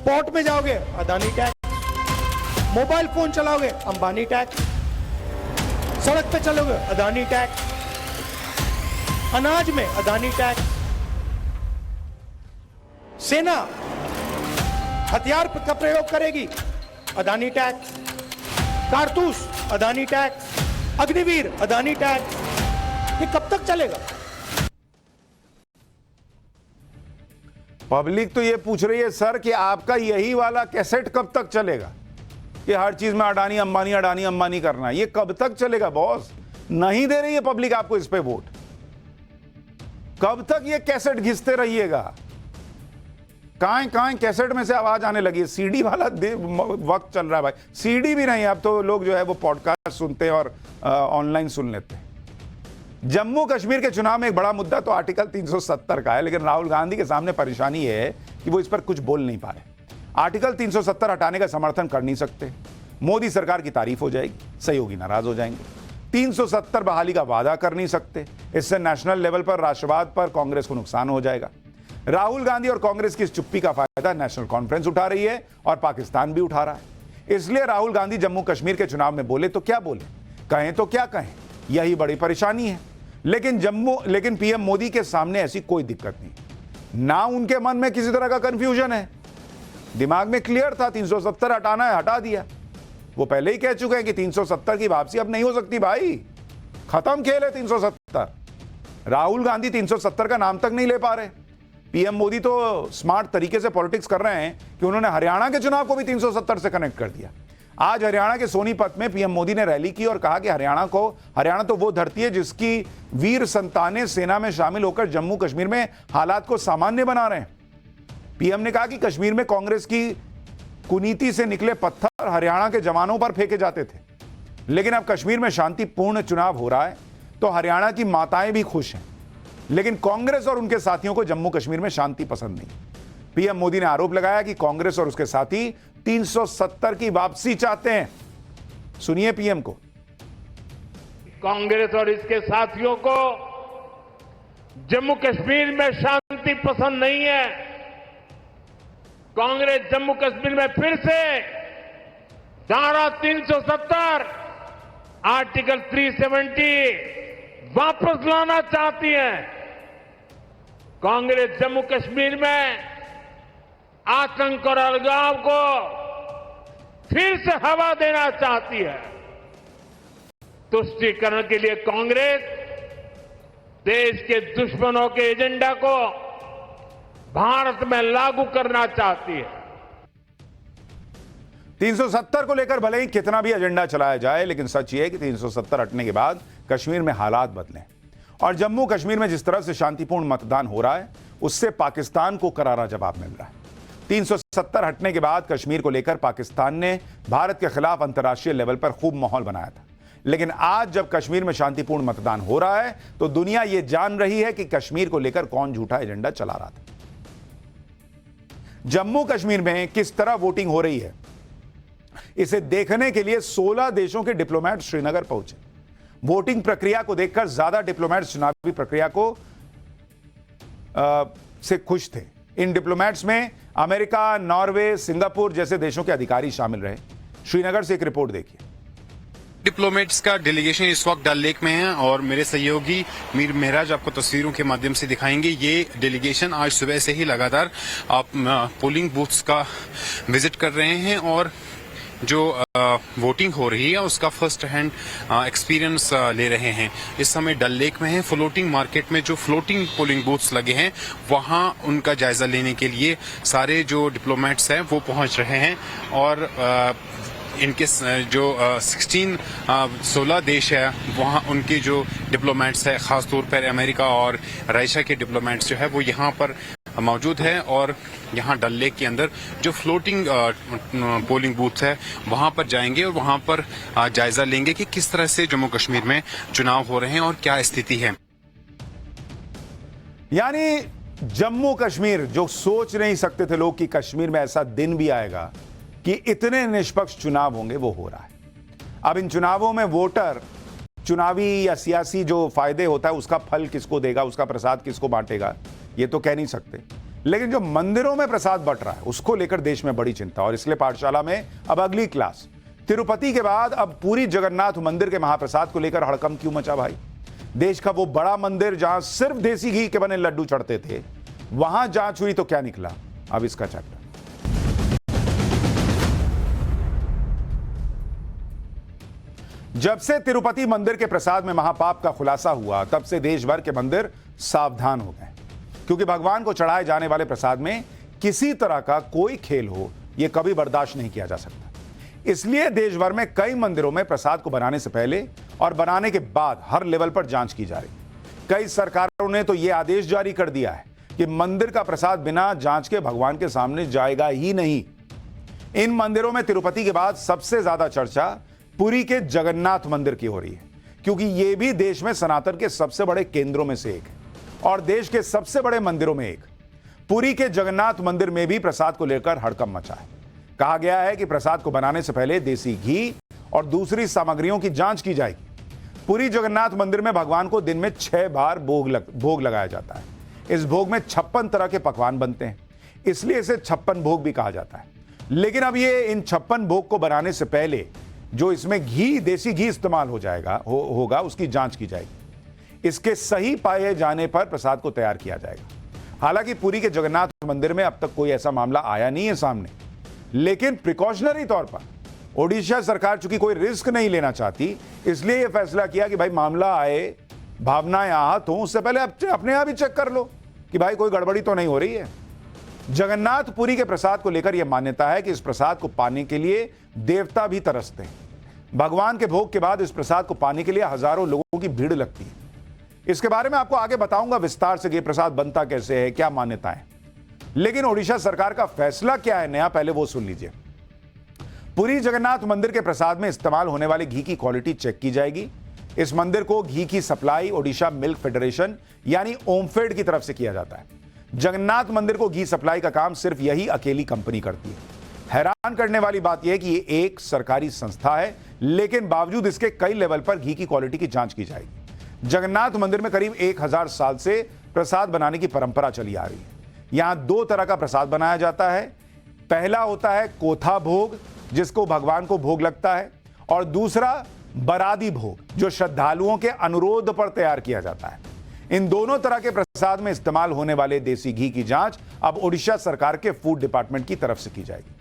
पोर्ट में जाओगे अदानी टैक्स, मोबाइल फोन चलाओगे अंबानी टैक्स, सड़क पे चलोगे अदानी टैक्स, अनाज में अदानी टैक्स, सेना हथियार का प्रयोग करेगी अदानी टैक्स, कारतूस अदानी टैक्स, अग्निवीर अदानी टैक्स। ये कब तक चलेगा? पब्लिक तो ये पूछ रही है सर कि आपका यही वाला कैसेट कब तक चलेगा कि हर चीज में अडानी अंबानी करना है? ये कब तक चलेगा बॉस? नहीं दे रही है पब्लिक आपको इस पे वोट। कब तक ये कैसेट घिसते रहिएगा? कहां कैसेट में से आवाज आने लगी है। सीडी वाला वक्त चल रहा है भाई। सीडी भी नहीं, अब तो लोग जो है वो पॉडकास्ट सुनते हैं और ऑनलाइन सुन लेते हैं। जम्मू कश्मीर के चुनाव में एक बड़ा मुद्दा तो आर्टिकल 370 का है, लेकिन राहुल गांधी के सामने परेशानी है कि वो इस पर कुछ बोल नहीं पा रहे। आर्टिकल 370 हटाने का समर्थन कर नहीं सकते। मोदी सरकार की तारीफ हो जाएगी, सहयोगी नाराज हो जाएंगे। 370 बहाली का वादा कर नहीं सकते, इससे नेशनल लेवल पर राष्ट्रवाद पर कांग्रेस को नुकसान हो जाएगा। राहुल गांधी और कांग्रेस की इस चुप्पी का फायदा नेशनल कॉन्फ्रेंस उठा रही है और पाकिस्तान भी उठा रहा है। इसलिए राहुल गांधी जम्मू कश्मीर के चुनाव में बोले तो क्या बोले, कहें तो क्या कहें, यही बड़ी परेशानी है। लेकिन पीएम मोदी के सामने ऐसी कोई दिक्कत नहीं। ना उनके मन में किसी तरह का कंफ्यूजन है, दिमाग में क्लियर था 370 हटाना है, हटा दिया। वो पहले ही कह चुके हैं कि 370 की वापसी अब नहीं हो सकती भाई, खत्म खेल है 370। राहुल गांधी 370 का नाम तक नहीं ले पा रहे। पीएम मोदी तो स्मार्ट तरीके से पॉलिटिक्स कर रहे हैं कि उन्होंने हरियाणा के चुनाव को भी 370 से कनेक्ट कर दिया। आज हरियाणा के सोनीपत में पीएम मोदी ने रैली की और कहा कि हरियाणा तो वो धरती है जिसकी वीर संतानें सेना में शामिल होकर जम्मू कश्मीर में हालात को सामान्य बना रहे हैं। पीएम ने कहा कि कश्मीर में कांग्रेस की कुनीति से निकले पत्थर हरियाणा के जवानों पर फेंके जाते थे, लेकिन अब कश्मीर में शांतिपूर्ण चुनाव हो रहा है तो हरियाणा की माताएं भी खुश हैं। लेकिन कांग्रेस और उनके साथियों को जम्मू कश्मीर में शांति पसंद नहीं। पीएम मोदी ने आरोप लगाया कि कांग्रेस और उसके साथी 370 की वापसी चाहते हैं। सुनिए पीएम को। कांग्रेस और इसके साथियों को जम्मू कश्मीर में शांति पसंद नहीं है। कांग्रेस जम्मू कश्मीर में फिर से धारा 370, आर्टिकल 370 वापस लाना चाहती है। कांग्रेस जम्मू कश्मीर में आतंक और अलगाव को फिर से हवा देना चाहती है। तुष्टीकरण के लिए कांग्रेस देश के दुश्मनों के एजेंडा को भारत में लागू करना चाहती है। 370 को लेकर भले ही कितना भी एजेंडा चलाया जाए, लेकिन सच ये है कि 370 हटने के बाद कश्मीर में हालात बदले और जम्मू कश्मीर में जिस तरह से शांतिपूर्ण मतदान हो रहा है उससे पाकिस्तान को करारा जवाब मिल रहा है। 370 हटने के बाद कश्मीर को लेकर पाकिस्तान ने भारत के खिलाफ अंतर्राष्ट्रीय लेवल पर खूब माहौल बनाया था, लेकिन आज जब कश्मीर में शांतिपूर्ण मतदान हो रहा है तो दुनिया यह जान रही है कि कश्मीर को लेकर कौन झूठा एजेंडा चला रहा था। जम्मू कश्मीर में किस तरह वोटिंग हो रही है इसे देखने के लिए 16 देशों के डिप्लोमेट श्रीनगर पहुंचे। वोटिंग प्रक्रिया को देखकर ज्यादा डिप्लोमेट चुनावी प्रक्रिया को से खुश थे। इन डिप्लोमेट्स में अमेरिका, नॉर्वे, सिंगापुर जैसे देशों के अधिकारी शामिल रहे। श्रीनगर से एक रिपोर्ट देखिए। डिप्लोमेट्स का डेलीगेशन इस वक्त डल लेक में है और मेरे सहयोगी मीर महराज आपको तस्वीरों के माध्यम से दिखाएंगे। ये डेलीगेशन आज सुबह से ही लगातार पोलिंग बूथ्स का विजिट कर रहे हैं और जो वोटिंग हो रही है उसका फर्स्ट हैंड एक्सपीरियंस ले रहे हैं। इस समय डल लेक में है। फ्लोटिंग मार्केट में जो फ्लोटिंग पोलिंग बूथ्स लगे हैं वहां उनका जायजा लेने के लिए सारे जो डिप्लोमेट्स हैं वो पहुंच रहे हैं और इनके जो 16 देश है वहाँ उनके जो डिप्लोमेट्स है, खासतौर पर अमेरिका और रशिया के डिप्लोमेट्स जो है वो यहाँ पर मौजूद है और यहाँ डल लेक के अंदर जो फ्लोटिंग पोलिंग बूथ है वहाँ पर जाएंगे और वहाँ पर जायजा लेंगे कि किस तरह से जम्मू कश्मीर में चुनाव हो रहे हैं और क्या स्थिति है। यानी जम्मू कश्मीर, जो सोच नहीं सकते थे लोग कि कश्मीर में ऐसा दिन भी आएगा कि इतने निष्पक्ष चुनाव होंगे, वो हो रहा है। अब इन चुनावों में वोटर चुनावी या सियासी जो फायदे होता है उसका फल किसको देगा, उसका प्रसाद किसको बांटेगा, ये तो कह नहीं सकते। लेकिन जो मंदिरों में प्रसाद बंट रहा है उसको लेकर देश में बड़ी चिंता। और इसलिए पाठशाला में अब अगली क्लास। तिरुपति के बाद अब पूरी जगन्नाथ मंदिर के महाप्रसाद को लेकर हड़कंप क्यों मचा भाई? देश का वो बड़ा मंदिर जहां सिर्फ देसी घी के बने लड्डू चढ़ते थे, वहां जांच हुई तो क्या निकला? अब इसका चैप्टर। जब से तिरुपति मंदिर के प्रसाद में महापाप का खुलासा हुआ तब से देश भर के मंदिर सावधान हो गए, क्योंकि भगवान को चढ़ाए जाने वाले प्रसाद में किसी तरह का कोई खेल हो यह कभी बर्दाश्त नहीं किया जा सकता। इसलिए देश भर में कई मंदिरों में प्रसाद को बनाने से पहले और बनाने के बाद हर लेवल पर जांच की जा रही। कई सरकारों ने तो यह आदेश जारी कर दिया है कि मंदिर का प्रसाद बिना जांच के भगवान के सामने जाएगा ही नहीं। इन मंदिरों में तिरुपति के बाद सबसे ज्यादा चर्चा पुरी के जगन्नाथ मंदिर की हो रही है, क्योंकि यह भी देश में सनातन के सबसे बड़े केंद्रों में से एक है और देश के सबसे बड़े मंदिरों में एक। पुरी के जगन्नाथ मंदिर में भी प्रसाद को लेकर हड़कंप मचा है। कहा गया है कि प्रसाद को बनाने से पहले देसी घी और दूसरी सामग्रियों की जांच की जाएगी। पुरी जगन्नाथ मंदिर में भगवान को दिन में 6 बार भोग लगाया जाता है। इस भोग में 56 तरह के पकवान बनते हैं, इसलिए इसे 56 भोग भी कहा जाता है। लेकिन अब ये इन 56 भोग को बनाने से पहले जो इसमें घी, देसी घी इस्तेमाल हो जाएगा होगा उसकी जांच की जाएगी। इसके सही पाए जाने पर प्रसाद को तैयार किया जाएगा। हालांकि पुरी के जगन्नाथ मंदिर में अब तक कोई ऐसा मामला आया नहीं है सामने, लेकिन प्रिकॉशनरी तौर पर ओडिशा सरकार चूंकि कोई रिस्क नहीं लेना चाहती, इसलिए यह फैसला किया कि भाई मामला आए, भावनाएं आहत हो, उससे पहले अपने आप ही चेक कर लो कि भाई कोई गड़बड़ी तो नहीं हो रही है। जगन्नाथपुरी के प्रसाद को लेकर यह मान्यता है कि इस प्रसाद को पाने के लिए देवता भी तरसते हैं। भगवान के भोग के बाद इस प्रसाद को पाने के लिए हजारों लोगों की भीड़ लगती है। इसके बारे में आपको आगे बताऊंगा विस्तार से कि प्रसाद बनता कैसे है, क्या मान्यताएं। लेकिन ओडिशा सरकार का फैसला क्या है नया, पहले वो सुन लीजिए। पुरी जगन्नाथ मंदिर के प्रसाद में इस्तेमाल होने वाले घी की क्वालिटी चेक की जाएगी। इस मंदिर को घी की सप्लाई ओडिशा मिल्क फेडरेशन यानी ओमफेड की तरफ से किया जाता है। जगन्नाथ मंदिर को घी सप्लाई का काम सिर्फ यही अकेली कंपनी करती है। हैरान करने वाली बात यह है कि ये एक सरकारी संस्था है, लेकिन बावजूद इसके कई लेवल पर घी की क्वालिटी की जांच की जाएगी। जगन्नाथ मंदिर में करीब 1000 साल से प्रसाद बनाने की परंपरा चली आ रही है। यहां 2 तरह का प्रसाद बनाया जाता है। पहला होता है कोथा भोग, जिसको भगवान को भोग लगता है, और दूसरा बरादी भोग, जो श्रद्धालुओं के अनुरोध पर तैयार किया जाता है। इन दोनों तरह के प्रसाद में इस्तेमाल होने वाले देसी घी की जांच अब ओडिशा सरकार के फूड डिपार्टमेंट की तरफ से की जाएगी।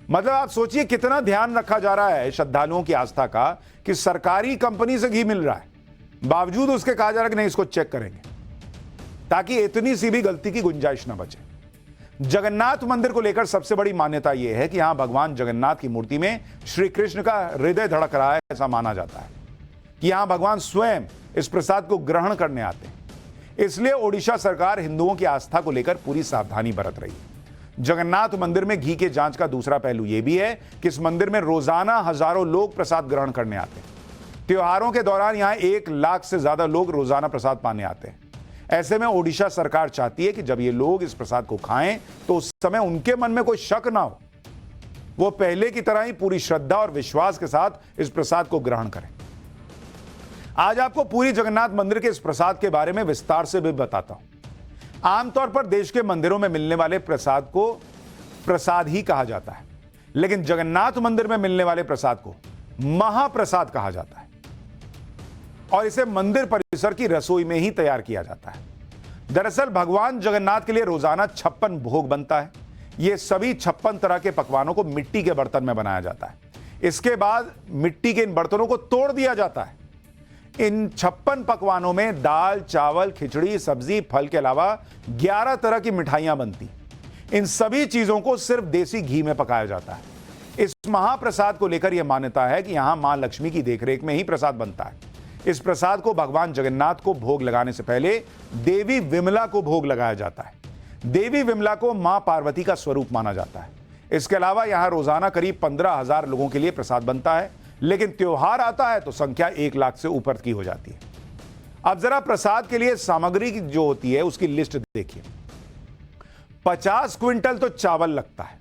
मतलब आप सोचिए कितना ध्यान रखा जा रहा है श्रद्धालुओं की आस्था का कि सरकारी कंपनी से घी मिल रहा है, बावजूद उसके कहा जा रहा है कि नहीं, इसको चेक करेंगे, ताकि इतनी सी भी गलती की गुंजाइश ना बचे। जगन्नाथ मंदिर को लेकर सबसे बड़ी मान्यता यह है कि यहां भगवान जगन्नाथ की मूर्ति में श्री कृष्ण का हृदय धड़क रहा है। ऐसा माना जाता है कि यहां भगवान स्वयं इस प्रसाद को ग्रहण करने आते हैं। इसलिए ओडिशा सरकार हिंदुओं की आस्था को लेकर पूरी सावधानी बरत रही है। जगन्नाथ मंदिर में घी के जांच का दूसरा पहलू यह भी है कि इस मंदिर में रोजाना हजारों लोग प्रसाद ग्रहण करने आते हैं। त्योहारों के दौरान यहां 1 लाख से ज्यादा लोग रोजाना प्रसाद पाने आते हैं। ऐसे में ओडिशा सरकार चाहती है कि जब ये लोग इस प्रसाद को खाएं तो उस समय उनके मन में कोई शक ना हो, वो पहले की तरह ही पूरी श्रद्धा और विश्वास के साथ इस प्रसाद को ग्रहण करें। आज आपको पूरी जगन्नाथ मंदिर के इस प्रसाद के बारे में विस्तार से भी बताता हूं। आमतौर पर देश के मंदिरों में मिलने वाले प्रसाद को प्रसाद ही कहा जाता है, लेकिन जगन्नाथ मंदिर में मिलने वाले प्रसाद को महाप्रसाद कहा जाता है और इसे मंदिर परिसर की रसोई में ही तैयार किया जाता है। दरअसल भगवान जगन्नाथ के लिए रोजाना 56 भोग बनता है। ये सभी 56 तरह के पकवानों को मिट्टी के बर्तन में बनाया जाता है। इसके बाद मिट्टी के इन बर्तनों को तोड़ दिया जाता है। इन 56 पकवानों में दाल, चावल, खिचड़ी, सब्जी, फल के अलावा 11 तरह की मिठाइयां बनती। इन सभी चीजों को सिर्फ देसी घी में पकाया जाता है। इस महाप्रसाद को लेकर यह मान्यता है कि यहां मां लक्ष्मी की देखरेख में ही प्रसाद बनता है। इस प्रसाद को भगवान जगन्नाथ को भोग लगाने से पहले देवी विमला को भोग लगाया जाता है। देवी विमला को मां पार्वती का स्वरूप माना जाता है। इसके अलावा यहां रोजाना करीब 15,000 लोगों के लिए प्रसाद बनता है, लेकिन त्योहार आता है तो संख्या 1 लाख से ऊपर की हो जाती है। अब जरा प्रसाद के लिए सामग्री जो होती है उसकी लिस्ट देखिए। 50 क्विंटल तो चावल लगता है,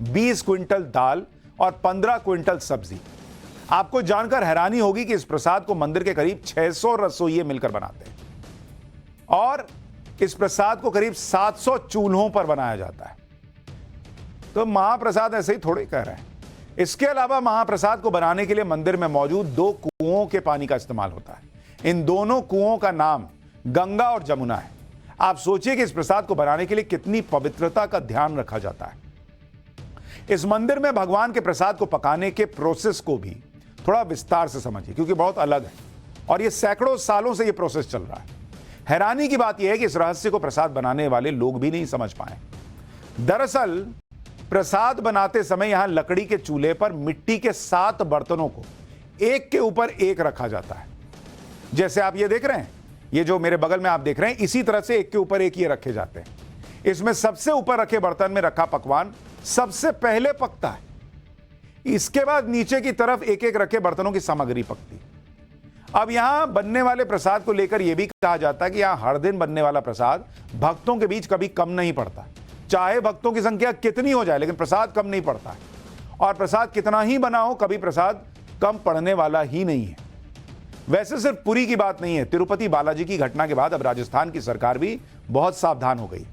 20 क्विंटल दाल और 15 क्विंटल सब्जी। आपको जानकर हैरानी होगी कि इस प्रसाद को मंदिर के करीब 600 रसोइये मिलकर बनाते हैं और इस प्रसाद को करीब 700 चूल्हों पर बनाया जाता है। तो महाप्रसाद ऐसे ही थोड़े कह रहे हैं। इसके अलावा महाप्रसाद को बनाने के लिए मंदिर में मौजूद 2 कुओं के पानी का इस्तेमाल होता है। इन दोनों कुओं का नाम गंगा और जमुना है। आप सोचिए कि इस प्रसाद को बनाने के लिए कितनी पवित्रता का ध्यान रखा जाता है। इस मंदिर में भगवान के प्रसाद को पकाने के प्रोसेस को भी थोड़ा विस्तार से समझिए, क्योंकि बहुत अलग है और ये सैकड़ों सालों से ये प्रोसेस चल रहा है। हैरानी की बात यह है कि इस रहस्य को प्रसाद बनाने वाले लोग भी नहीं समझ पाए। दरअसल प्रसाद बनाते समय यहां लकड़ी के चूल्हे पर मिट्टी के 7 बर्तनों को एक के ऊपर एक रखा जाता है। जैसे आप ये देख रहे हैं, ये जो मेरे बगल में आप देख रहे हैं, इसी तरह से एक के ऊपर एक ये रखे जाते हैं। इसमें सबसे ऊपर रखे बर्तन में रखा पकवान सबसे पहले पकता है। इसके बाद नीचे की तरफ एक एक रखे बर्तनों की सामग्री पकती। अब यहां बनने वाले प्रसाद को लेकर यह भी कहा जाता है कि यहां हर दिन बनने वाला प्रसाद भक्तों के बीच कभी कम नहीं पड़ता। चाहे भक्तों की संख्या कितनी हो जाए, लेकिन प्रसाद कम नहीं पड़ता है। और प्रसाद कितना ही बना हो, कभी प्रसाद कम पड़ने वाला ही नहीं है। वैसे सिर्फ पुरी की बात नहीं है। तिरुपति बालाजी की घटना के बाद अब राजस्थान की सरकार भी बहुत सावधान हो गई।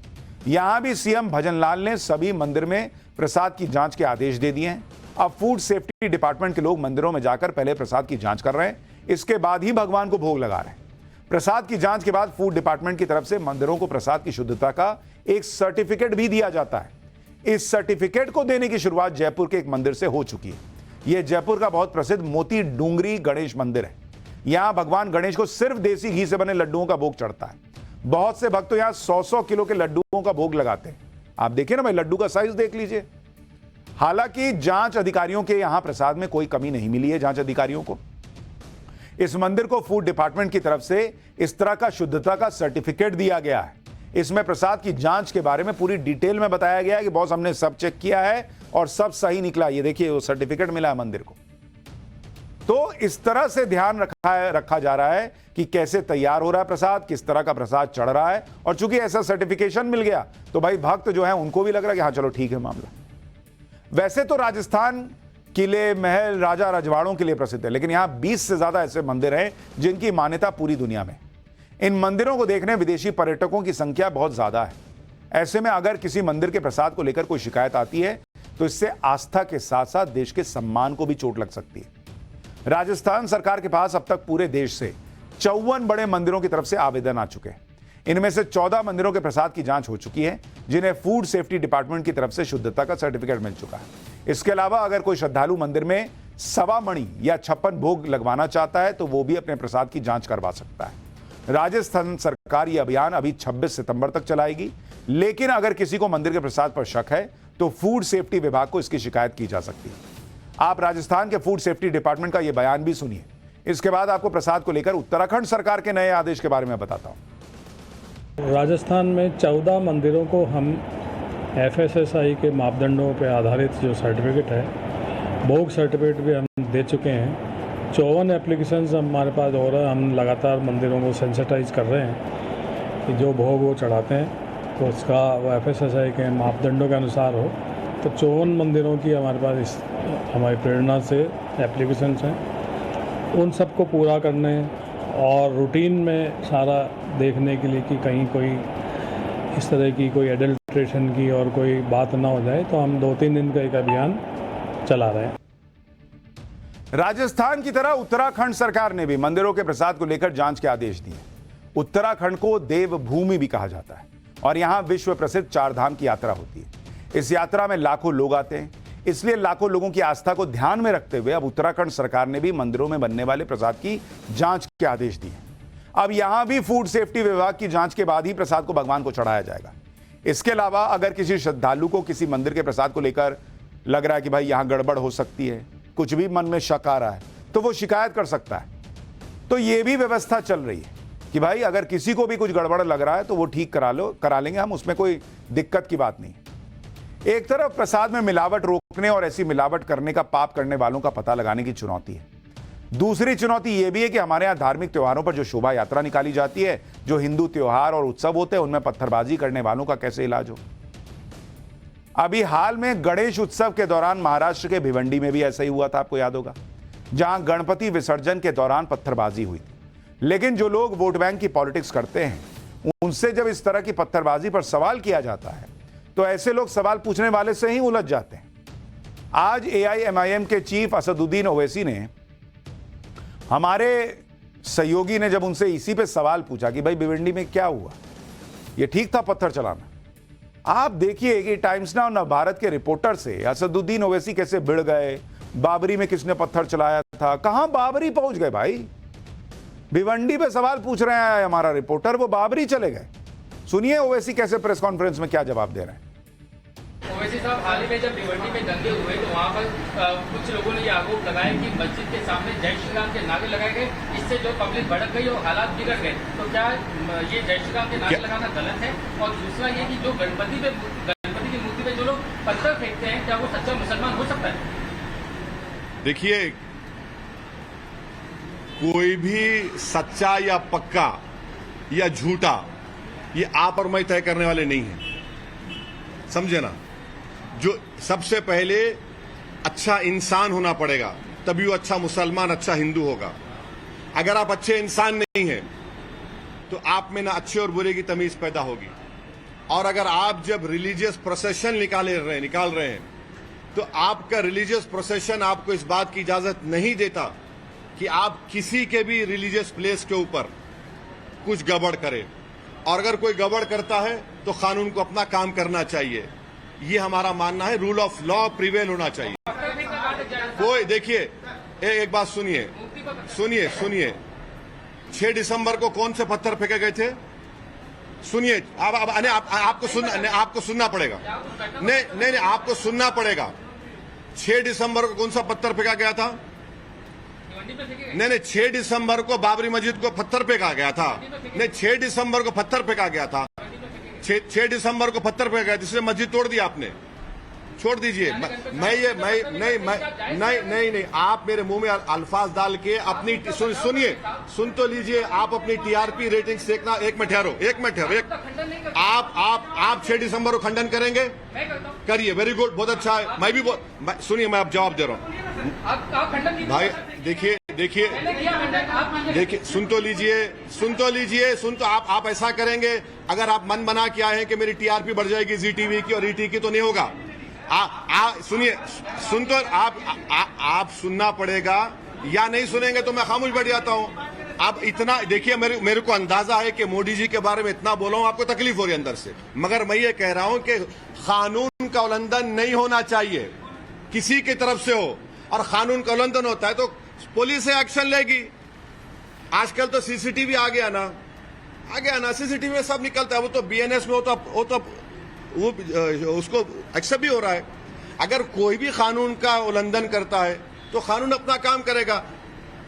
यहां भी सीएम भजनलाल ने सभी मंदिर में प्रसाद की जांच के आदेश दे दिए हैं। अब फूड सेफ्टी डिपार्टमेंट के लोग मंदिरों में जाकर पहले प्रसाद की जांच कर रहे हैं, इसके बाद ही भगवान को भोग लगा रहे हैं। प्रसाद की जांच के बाद फूड डिपार्टमेंट की तरफ से मंदिरों को प्रसाद की शुद्धता का एक सर्टिफिकेट भी दिया जाता है। इस सर्टिफिकेट को देने की शुरुआत जयपुर के एक मंदिर से हो चुकी है। यह जयपुर का बहुत प्रसिद्ध मोती डूंगरी गणेश मंदिर है। यहां भगवान गणेश को सिर्फ देसी घी से बने लड्डुओं का भोग चढ़ता है। बहुत से भक्त तो यहां 100-100 किलो के लड्डुओं का भोग लगाते हैं। आप देखिए ना भाई, लड्डू का साइज देख लीजिए। हालांकि जांच अधिकारियों के यहां प्रसाद में कोई कमी नहीं मिली है। जांच अधिकारियों को इस मंदिर को फूड डिपार्टमेंट की तरफ से इस तरह का शुद्धता का सर्टिफिकेट दिया गया है। इसमें प्रसाद की जांच के बारे में पूरी डिटेल में बताया गया है कि बॉस हमने सब चेक किया है और सब सही निकला। ये देखिए, वो सर्टिफिकेट मिला है मंदिर को। तो इस तरह से ध्यान रखा जा रहा है कि कैसे तैयार हो रहा है प्रसाद, किस तरह का प्रसाद चढ़ रहा है। और चूंकि ऐसा सर्टिफिकेशन मिल गया तो भाई भक्त जो है उनको भी लग रहा है कि हाँ चलो ठीक है मामला। वैसे तो राजस्थान किले, महल, राजा रजवाड़ों के लिए प्रसिद्ध है, लेकिन यहां 20 से ज्यादा ऐसे मंदिर हैं जिनकी मान्यता पूरी दुनिया में। इन मंदिरों को देखने विदेशी पर्यटकों की संख्या बहुत ज्यादा है। ऐसे में अगर किसी मंदिर के प्रसाद को लेकर कोई शिकायत आती है तो इससे आस्था के साथ साथ देश के सम्मान को भी चोट लग सकती है। राजस्थान सरकार के पास अब तक पूरे देश से 54 बड़े मंदिरों की तरफ से आवेदन आ चुके हैं। इनमें से 14 मंदिरों के प्रसाद की जांच हो चुकी है, जिन्हें फूड सेफ्टी डिपार्टमेंट की तरफ से शुद्धता का सर्टिफिकेट मिल चुका है। इसके अलावा अगर कोई श्रद्धालु मंदिर में 1.25 मणि या 56 भोग लगवाना चाहता है तो वो भी अपने प्रसाद की जांच करवा सकता है। राजस्थान सरकार ये अभियान अभी 26 सितंबर तक चलाएगी, लेकिन अगर किसी को मंदिर के प्रसाद पर शक है तो फूड सेफ्टी विभाग को इसकी शिकायत की जा सकती है। आप राजस्थान के फूड सेफ्टी डिपार्टमेंट का यह बयान भी सुनिए। इसके बाद आपको प्रसाद को लेकर उत्तराखंड सरकार के नए आदेश के बारे में बताता हूं। राजस्थान में 14 मंदिरों को हम FSSAI के मापदंडों पर आधारित जो सर्टिफिकेट है, भोग सर्टिफिकेट भी हम दे चुके हैं। 54 एप्लीकेशंस हमारे पास हो रहा है। हम लगातार मंदिरों को सेंसिटाइज कर रहे हैं कि जो भोग वो चढ़ाते हैं तो उसका वो FSSAI के मापदंडों के अनुसार हो। तो 54 मंदिरों की हमारे पास हमारी प्रेरणा से एप्लीकेशंस हैं। उन सबको पूरा करने और रूटीन में सारा देखने के लिए कि कहीं कोई इस तरह की कोई एडल्ट्रेशन की और कोई बात ना हो जाए, तो हम 2-3 दिन का एक अभियान चला रहे हैं। राजस्थान की तरह उत्तराखंड सरकार ने भी मंदिरों के प्रसाद को लेकर जांच के आदेश दिए। उत्तराखंड को देवभूमि भी कहा जाता है और यहां विश्व प्रसिद्ध 4 धाम की यात्रा होती है। इस यात्रा में लाखों लोग आते हैं, इसलिए लाखों लोगों की आस्था को ध्यान में रखते हुए अब उत्तराखंड सरकार ने भी मंदिरों में बनने वाले प्रसाद की जांच के आदेश दिए। अब यहां भी फूड सेफ्टी विभाग की जांच के बाद ही प्रसाद को भगवान को चढ़ाया जाएगा। इसके अलावा अगर किसी श्रद्धालु को किसी मंदिर के प्रसाद को लेकर लग रहा है कि भाई यहां गड़बड़ हो सकती है, कुछ भी मन में शक आ रहा है, तो वो शिकायत कर सकता है। तो ये भी व्यवस्था चल रही है कि भाई अगर किसी को भी कुछ गड़बड़ लग रहा है तो वो ठीक करा लेंगे हम, उसमें कोई दिक्कत की बात नहीं। एक तरफ प्रसाद में मिलावट रोकने और ऐसी मिलावट करने का पाप करने वालों का पता लगाने की चुनौती है। दूसरी चुनौती यह भी है कि हमारे यहां धार्मिक त्योहारों पर जो शोभा यात्रा निकाली जाती है, जो हिंदू त्योहार और उत्सव होते हैं, उनमें पत्थरबाजी करने वालों का कैसे इलाज हो। अभी हाल में गणेश उत्सव के दौरान महाराष्ट्र के भिवंडी में भी ऐसा ही हुआ था, आपको याद होगा, जहां गणपति विसर्जन के दौरान पत्थरबाजी हुई थी। लेकिन जो लोग वोट बैंक की पॉलिटिक्स करते हैं, उनसे जब इस तरह की पत्थरबाजी पर सवाल किया जाता है तो ऐसे लोग सवाल पूछने वाले से ही उलझ जाते हैं। आज AIMIM के चीफ असदुद्दीन ओवैसी ने, हमारे सहयोगी ने जब उनसे इसी पे सवाल पूछा कि भाई भिवंडी में क्या हुआ, ये ठीक था पत्थर चलाना। आप देखिए कि टाइम्स नाउ नवभारत के रिपोर्टर से असदुद्दीन ओवैसी कैसे भिड़ गए, बाबरी में किसने पत्थर चलाया था, कहां बाबरी पहुंच गए भाई। भिवंडी पे सवाल पूछ रहे हैं हमारा रिपोर्टर, वो बाबरी चले गए। सुनिए ओवैसी कैसे प्रेस कॉन्फ्रेंस में क्या जवाब दे रहे हैं। ओवैसी साहब, हाल ही में जब भिवंडी में दंगे हुए तो वहाँ पर कुछ लोगों ने ये आरोप लगाया कि मस्जिद के सामने जय श्री राम के नारे लगाए गए, इससे जो पब्लिक भड़क गई और हालात बिगड़ गए। तो क्या ये जय श्री राम के नारे लगाना गलत है? और दूसरा ये कि जो गणपति की मूर्ति पे जो लोग पत्थर फेंकते हैं, क्या वो सच्चा मुसलमान हो सकता है? देखिए, कोई भी सच्चा या पक्का या झूठा ये आप और मैं तय करने वाले नहीं हैं, समझे ना। जो सबसे पहले अच्छा इंसान होना पड़ेगा, तभी वो अच्छा मुसलमान, अच्छा हिंदू होगा। अगर आप अच्छे इंसान नहीं हैं तो आप में ना अच्छे और बुरे की तमीज पैदा होगी। और अगर आप जब रिलीजियस प्रोसेशन निकाल रहे हैं तो आपका रिलीजियस प्रोसेशन आपको इस बात की इजाजत नहीं देता कि आप किसी के भी रिलीजियस प्लेस के ऊपर कुछ गड़बड़ करें। और अगर कोई गड़बड़ करता है तो कानून को अपना काम करना चाहिए, ये हमारा मानना है। रूल ऑफ लॉ प्रिवेल होना चाहिए। कोई देखिए, एक बात सुनिए 6 दिसंबर को कौन से पत्थर फेंके गए थे? सुनिए, आपको सुनना पड़ेगा। नहीं, आपको सुनना पड़ेगा। 6 दिसंबर को कौन सा पत्थर फेंका गया था? नहीं, 6 दिसंबर को बाबरी मस्जिद को पत्थर फेंका गया था। नहीं, 6 दिसंबर को पत्थर फेंका गया था। 6 दिसंबर को पत्थर फेंका गया, जिससे मस्जिद तोड़ दी आपने। छोड़ दीजिए। नहीं, आप मेरे मुंह में अल्फाज डाल के अपनी सुन तो लीजिए। आप अपनी TRP रेटिंग देखना। एक मिनट ठहरो। आप 6 दिसंबर को खंडन करेंगे? करिए, वेरी गुड, बहुत अच्छा है। मैं भी सुनिए, मैं अब जवाब दे रहा हूँ भाई। देखिए, सुन तो लीजिए। आप ऐसा करेंगे, अगर आप मन बना के आए हैं कि मेरी TRP बढ़ जाएगी ZTV की और ET की, तो नहीं होगा। सुनिए, आप सुनना पड़ेगा, या नहीं सुनेंगे तो मैं खामोश बैठ जाता हूं। अब इतना देखिए, मेरे को अंदाजा है कि मोदी जी के बारे में इतना बोला हूं, आपको तकलीफ हो रही है अंदर से, मगर मैं ये कह रहा हूं कि कानून का उल्लंघन नहीं होना चाहिए, किसी की तरफ से हो। और कानून का उल्लंघन होता है तो पुलिस एक्शन लेगी। आजकल तो CCTV आ गया ना, CCTV में सब निकलता है। वो तो BNS में वो उसको एक्सेप्ट भी हो रहा है। अगर कोई भी कानून का उल्लंघन करता है तो कानून अपना काम करेगा,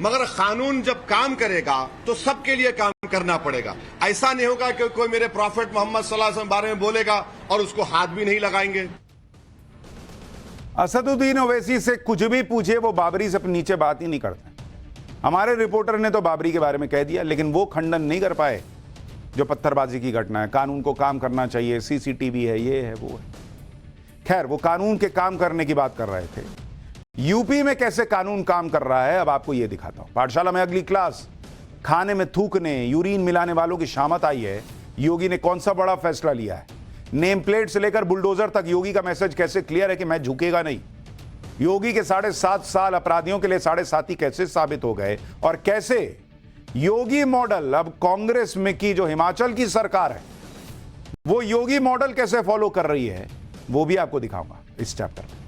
मगर कानून जब काम करेगा तो सबके लिए काम करना पड़ेगा। ऐसा नहीं होगा कि कोई मेरे प्रॉफेट मोहम्मद सल्लल्लाहु अलैहि वसल्लम बारे में बोलेगा और उसको हाथ भी नहीं लगाएंगे। असदुद्दीन ओवैसी से कुछ भी पूछे, वो बाबरी से नीचे बात ही नहीं करते। हमारे रिपोर्टर ने तो बाबरी के बारे में कह दिया, लेकिन वो खंडन नहीं कर पाए जो पत्थरबाजी की घटना है। कानून को काम करना चाहिए, CCTV है, ये है, वो है। खैर, वो कानून के काम करने की बात कर रहे थे। यूपी में कैसे कानून काम कर रहा है, अब आपको ये दिखाता हूं। पाठशाला में अगली क्लास, खाने में थूकने, यूरिन मिलाने वालों की शामत आई है योगी ने कौन सा बड़ा फैसला लिया है? नेम प्लेट से लेकर बुलडोजर तक योगी का मैसेज कैसे क्लियर है कि मैं झुकेगा नहीं। योगी के 7.5 साल अपराधियों के लिए 7.5 कैसे साबित हो गए, और कैसे योगी मॉडल अब कांग्रेस में की जो हिमाचल की सरकार है वो योगी मॉडल कैसे फॉलो कर रही है, वो भी आपको दिखाऊंगा इस चैप्टर में।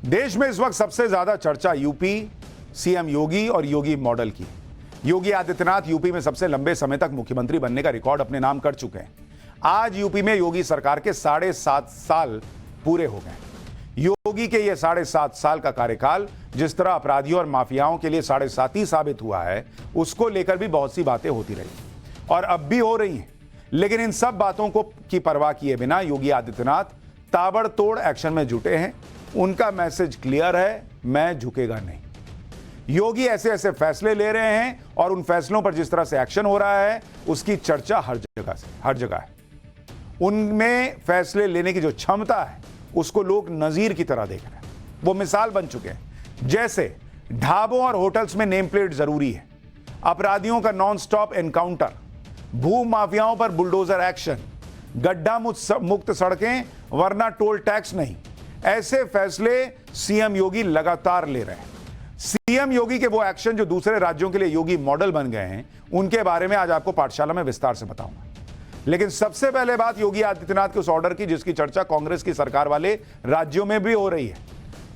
देश में इस वक्त सबसे ज्यादा चर्चा यूपी सीएम योगी और योगी मॉडल की। योगी आदित्यनाथ यूपी में सबसे लंबे समय तक मुख्यमंत्री बनने का रिकॉर्ड अपने नाम कर चुके हैं। आज यूपी में योगी सरकार के 7.5 साल पूरे हो गए। योगी के ये 7.5 साल का कार्यकाल जिस तरह अपराधियों और माफियाओं के लिए 7.5 ही साबित हुआ है, उसको लेकर भी बहुत सी बातें होती रही और अब भी हो रही हैं। लेकिन इन सब बातों को की परवाह किए बिना योगी आदित्यनाथ ताबड़तोड़ एक्शन में जुटे हैं। उनका मैसेज क्लियर है, मैं झुकेगा नहीं। योगी ऐसे ऐसे फैसले ले रहे हैं और उन फैसलों पर जिस तरह से एक्शन हो रहा है उसकी चर्चा हर जगह है। उनमें फैसले लेने की जो क्षमता है उसको लोग नजीर की तरह देख रहे हैं। वो मिसाल बन चुके हैं। जैसे ढाबों और होटल्स में नेम प्लेट जरूरी है, अपराधियों का नॉन स्टॉप एनकाउंटर, भू माफियाओं पर बुलडोजर एक्शन, गड्ढा मुक्त सड़कें वरना टोल टैक्स नहीं। ऐसे फैसले सीएम योगी लगातार ले रहे हैं। सीएम योगी के वो एक्शन जो दूसरे राज्यों के लिए योगी मॉडल बन गए हैं, उनके बारे में आज आपको पाठशाला में विस्तार से बताऊंगा। लेकिन सबसे पहले बात योगी आदित्यनाथ के उस ऑर्डर की जिसकी चर्चा कांग्रेस की सरकार वाले राज्यों में भी हो रही है।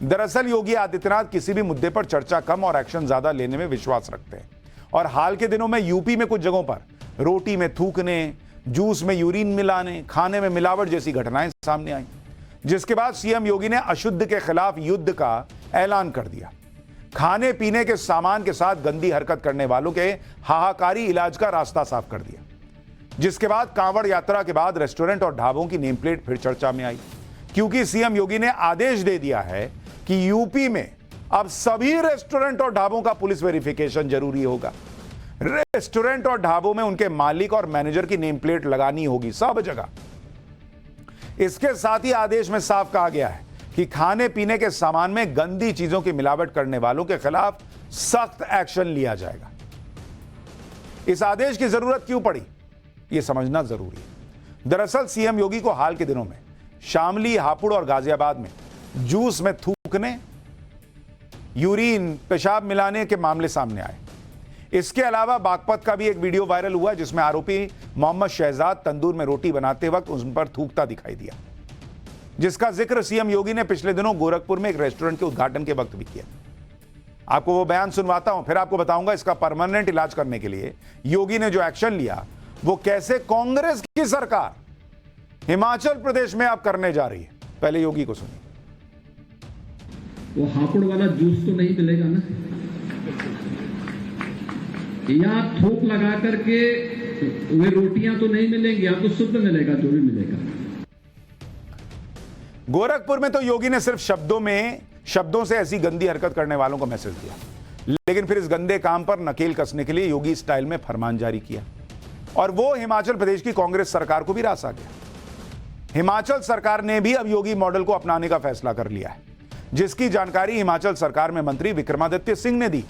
दरअसल योगी आदित्यनाथ किसी भी मुद्दे पर चर्चा कम और एक्शन ज्यादा लेने में विश्वास रखते हैं। और हाल के दिनों में यूपी में कुछ जगहों पर रोटी में थूकने, जूस में यूरिन मिलाने, खाने में मिलावट जैसी घटनाएं सामने आई, जिसके बाद सीएम योगी ने अशुद्ध के खिलाफ युद्ध का ऐलान कर दिया। खाने पीने के सामान के साथ गंदी हरकत करने वालों के हाहाकारी इलाज का रास्ता साफ कर दिया। जिसके बाद कांवड़ यात्रा के बाद रेस्टोरेंट और ढाबों की नेम प्लेट फिर चर्चा में आई, क्योंकि सीएम योगी ने आदेश दे दिया है कि यूपी में अब सभी रेस्टोरेंट और ढाबों का पुलिस वेरिफिकेशन जरूरी होगा। रेस्टोरेंट और ढाबों में उनके मालिक और मैनेजर की नेम प्लेट लगानी होगी सब जगह। इसके साथ ही आदेश में साफ कहा गया है कि खाने पीने के सामान में गंदी चीजों की मिलावट करने वालों के खिलाफ सख्त एक्शन लिया जाएगा। इस आदेश की जरूरत क्यों पड़ी, यह समझना जरूरी है। दरअसल सीएम योगी को हाल के दिनों में शामली, हापुड़ और गाजियाबाद में जूस में थूकने, यूरिन, पेशाब मिलाने के मामले सामने आए। इसके अलावा बागपत का भी एक वीडियो वायरल हुआ जिसमें आरोपी मोहम्मद शहजाद तंदूर में रोटी बनाते वक्त उन पर थूकता दिखाई दिया, जिसका जिक्र सीएम योगी ने पिछले दिनों गोरखपुर में एक रेस्टोरेंट के उद्घाटन के वक्त भी किया। आपको वो बयान सुनवाता हूं, फिर आपको बताऊंगा इसका परमानेंट इलाज करने के लिए योगी ने जो एक्शन लिया वो कैसे कांग्रेस की सरकार हिमाचल प्रदेश में अब करने जा रही है। पहले योगी को सुनिए। वो हापुड़ वाला जूस तो नहीं मिलेगा ना, या थोक लगा करके वे रोटियां तो नहीं मिलेंगी, या तो शुद्ध मिलेगा जो भी मिलेगा। गोरखपुर में तो योगी ने सिर्फ शब्दों से ऐसी गंदी हरकत करने वालों को मैसेज दिया, लेकिन फिर इस गंदे काम पर नकेल कसने के लिए योगी स्टाइल में फरमान जारी किया और वो हिमाचल प्रदेश की कांग्रेस सरकार को भी रास आ गया। हिमाचल सरकार ने भी अब योगी मॉडल को अपनाने का फैसला कर लिया है, जिसकी जानकारी हिमाचल सरकार में मंत्री विक्रमादित्य सिंह ने दी।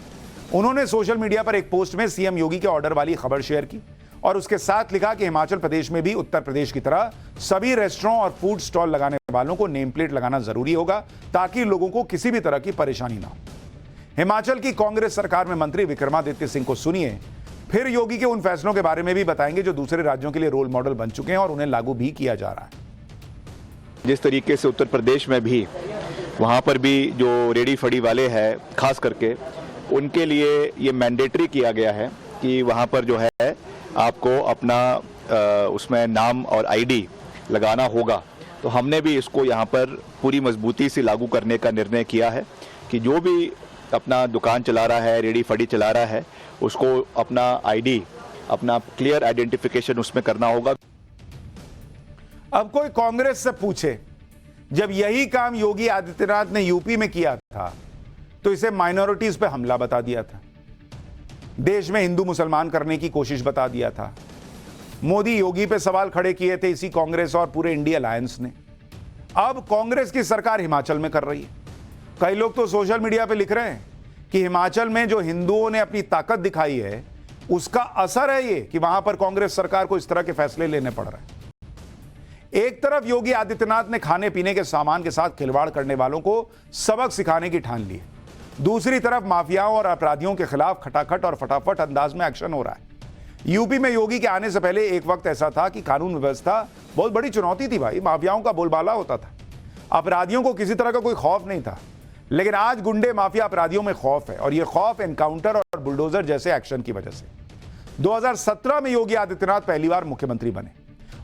उन्होंने सोशल मीडिया पर एक पोस्ट में सीएम योगी के ऑर्डर वाली खबर शेयर की और उसके साथ लिखा कि हिमाचल प्रदेश में भी उत्तर प्रदेश की तरह सभी रेस्टोरेंट और फूड स्टॉल लगाने वालों को नेम प्लेट लगाना जरूरी होगा ताकि लोगों को किसी भी तरह की परेशानी ना हो। हिमाचल की कांग्रेस सरकार में मंत्री विक्रमादित्य सिंह को सुनिए, फिर योगी के उन फैसलों के बारे में भी बताएंगे जो दूसरे राज्यों के लिए रोल मॉडल बन चुके हैं और उन्हें लागू भी किया जा रहा है। जिस तरीके से उत्तर प्रदेश में भी वहाँ पर भी जो रेडी फड़ी वाले हैं खास करके उनके लिए ये मैंडेटरी किया गया है कि वहाँ पर जो है आपको अपना उसमें नाम और आईडी लगाना होगा। तो हमने भी इसको यहाँ पर पूरी मजबूती से लागू करने का निर्णय किया है कि जो भी अपना दुकान चला रहा है, रेडी फड़ी चला रहा है, उसको अपना आईडी, अपना क्लियर आइडेंटिफिकेशन उसमें करना होगा। अब कोई कांग्रेस से पूछे, जब यही काम योगी आदित्यनाथ ने यूपी में किया था तो इसे माइनॉरिटीज पे हमला बता दिया था, देश में हिंदू मुसलमान करने की कोशिश बता दिया था। मोदी योगी पे सवाल खड़े किए थे इसी कांग्रेस और पूरे इंडिया अलायंस ने। अब कांग्रेस की सरकार हिमाचल में कर रही है। कई लोग तो सोशल मीडिया पे लिख रहे हैं कि हिमाचल में जो हिंदुओं ने अपनी ताकत दिखाई है उसका असर है ये कि वहां पर कांग्रेस सरकार को इस तरह के फैसले लेने पड़ रहे हैं। एक तरफ योगी आदित्यनाथ ने खाने पीने के सामान के साथ खिलवाड़ करने वालों को सबक सिखाने की ठान ली है, दूसरी तरफ माफियाओं और अपराधियों के खिलाफ खटाखट और फटाफट अंदाज में एक्शन हो रहा है। यूपी में योगी के आने से पहले एक वक्त ऐसा था कि कानून व्यवस्था बहुत बड़ी चुनौती थी भाई, माफियाओं का बोलबाला होता था, अपराधियों को किसी तरह का कोई खौफ नहीं था। लेकिन आज गुंडे माफिया अपराधियों में खौफ है और यह खौफ एनकाउंटर और बुलडोजर जैसे एक्शन की वजह से। 2017 में योगी आदित्यनाथ पहली बार मुख्यमंत्री बने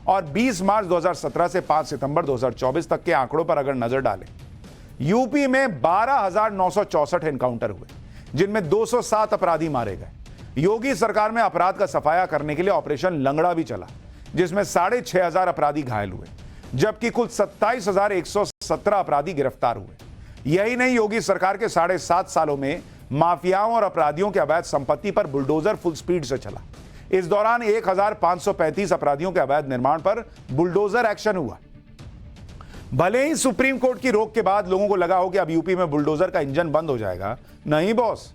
और 20 मार्च 2017 से 5 सितंबर 2024 तक के आंकड़ों पर अगर नजर डालें, यूपी में 12,964 एनकाउंटर हुए, जिनमें 207 अपराधी मारे गए। योगी सरकार में अपराध का सफाया करने के लिए ऑपरेशन लंगड़ा भी चला, जिसमें 6,500 अपराधी घायल हुए, जबकि कुल 27,117 अपराधी गिरफ्तार हुए। यही नहीं, योगी सरकार के 7.5 सालों में माफियाओं और अपराधियों के अवैध संपत्ति पर बुलडोजर फुल स्पीड से चला। इस दौरान 1,535 अपराधियों के अवैध निर्माण पर बुलडोजर एक्शन हुआ। भले ही सुप्रीम कोर्ट की रोक के बाद लोगों को लगा हो कि अब यूपी में बुलडोजर का इंजन बंद हो जाएगा, नहीं बॉस,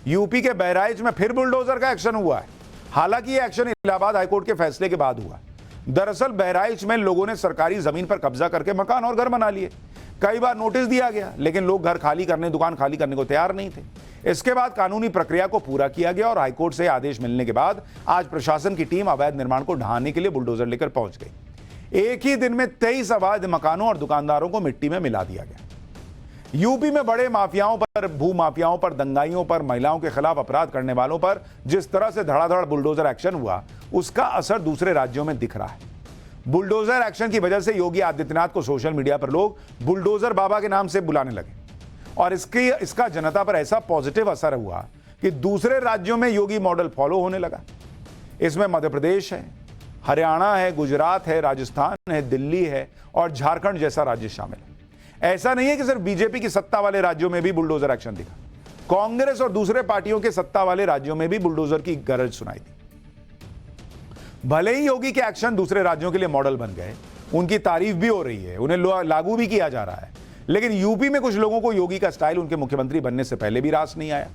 यूपी के बहराइच में फिर बुलडोजर का एक्शन हुआ है। हालांकि यह एक्शन इलाहाबाद हाईकोर्ट के फैसले के बाद हुआ। दरअसल बहराइच में लोगों ने सरकारी जमीन पर कब्जा करके मकान और घर बना लिए। कई बार नोटिस दिया गया, लेकिन लोग घर खाली करने, दुकान खाली करने को तैयार नहीं थे। इसके बाद कानूनी प्रक्रिया को पूरा किया गया और हाईकोर्ट से आदेश मिलने के बाद आज प्रशासन की टीम अवैध निर्माण को ढहाने के लिए बुलडोजर लेकर पहुंच गई। एक ही दिन में 23 अवैध मकानों और दुकानदारों को मिट्टी में मिला दिया गया। यूपी में बड़े माफियाओं पर, भू माफियाओं पर, दंगाइयों पर, महिलाओं के खिलाफ अपराध करने वालों पर जिस तरह से धड़ाधड़ बुलडोजर एक्शन हुआ, उसका असर दूसरे राज्यों में दिख रहा है। बुलडोजर एक्शन की वजह से योगी आदित्यनाथ को सोशल मीडिया पर लोग बुलडोजर बाबा के नाम से बुलाने लगे और इसका जनता पर ऐसा पॉजिटिव असर हुआ कि दूसरे राज्यों में योगी मॉडल फॉलो होने लगा। इसमें मध्य प्रदेश है, हरियाणा है, गुजरात है, राजस्थान है, दिल्ली है और झारखंड जैसा राज्य शामिल है। ऐसा नहीं है कि सिर्फ बीजेपी की सत्ता वाले राज्यों में भी बुलडोजर एक्शन दिखा, कांग्रेस और दूसरे पार्टियों के सत्ता वाले राज्यों में भी बुलडोजर की गरज सुनाई दी। भले ही योगी के एक्शन दूसरे राज्यों के लिए मॉडल बन गए, उनकी तारीफ भी हो रही है, उन्हें लागू भी किया जा रहा है, लेकिन यूपी में कुछ लोगों को योगी का स्टाइल उनके मुख्यमंत्री बनने से पहले भी रास नहीं आया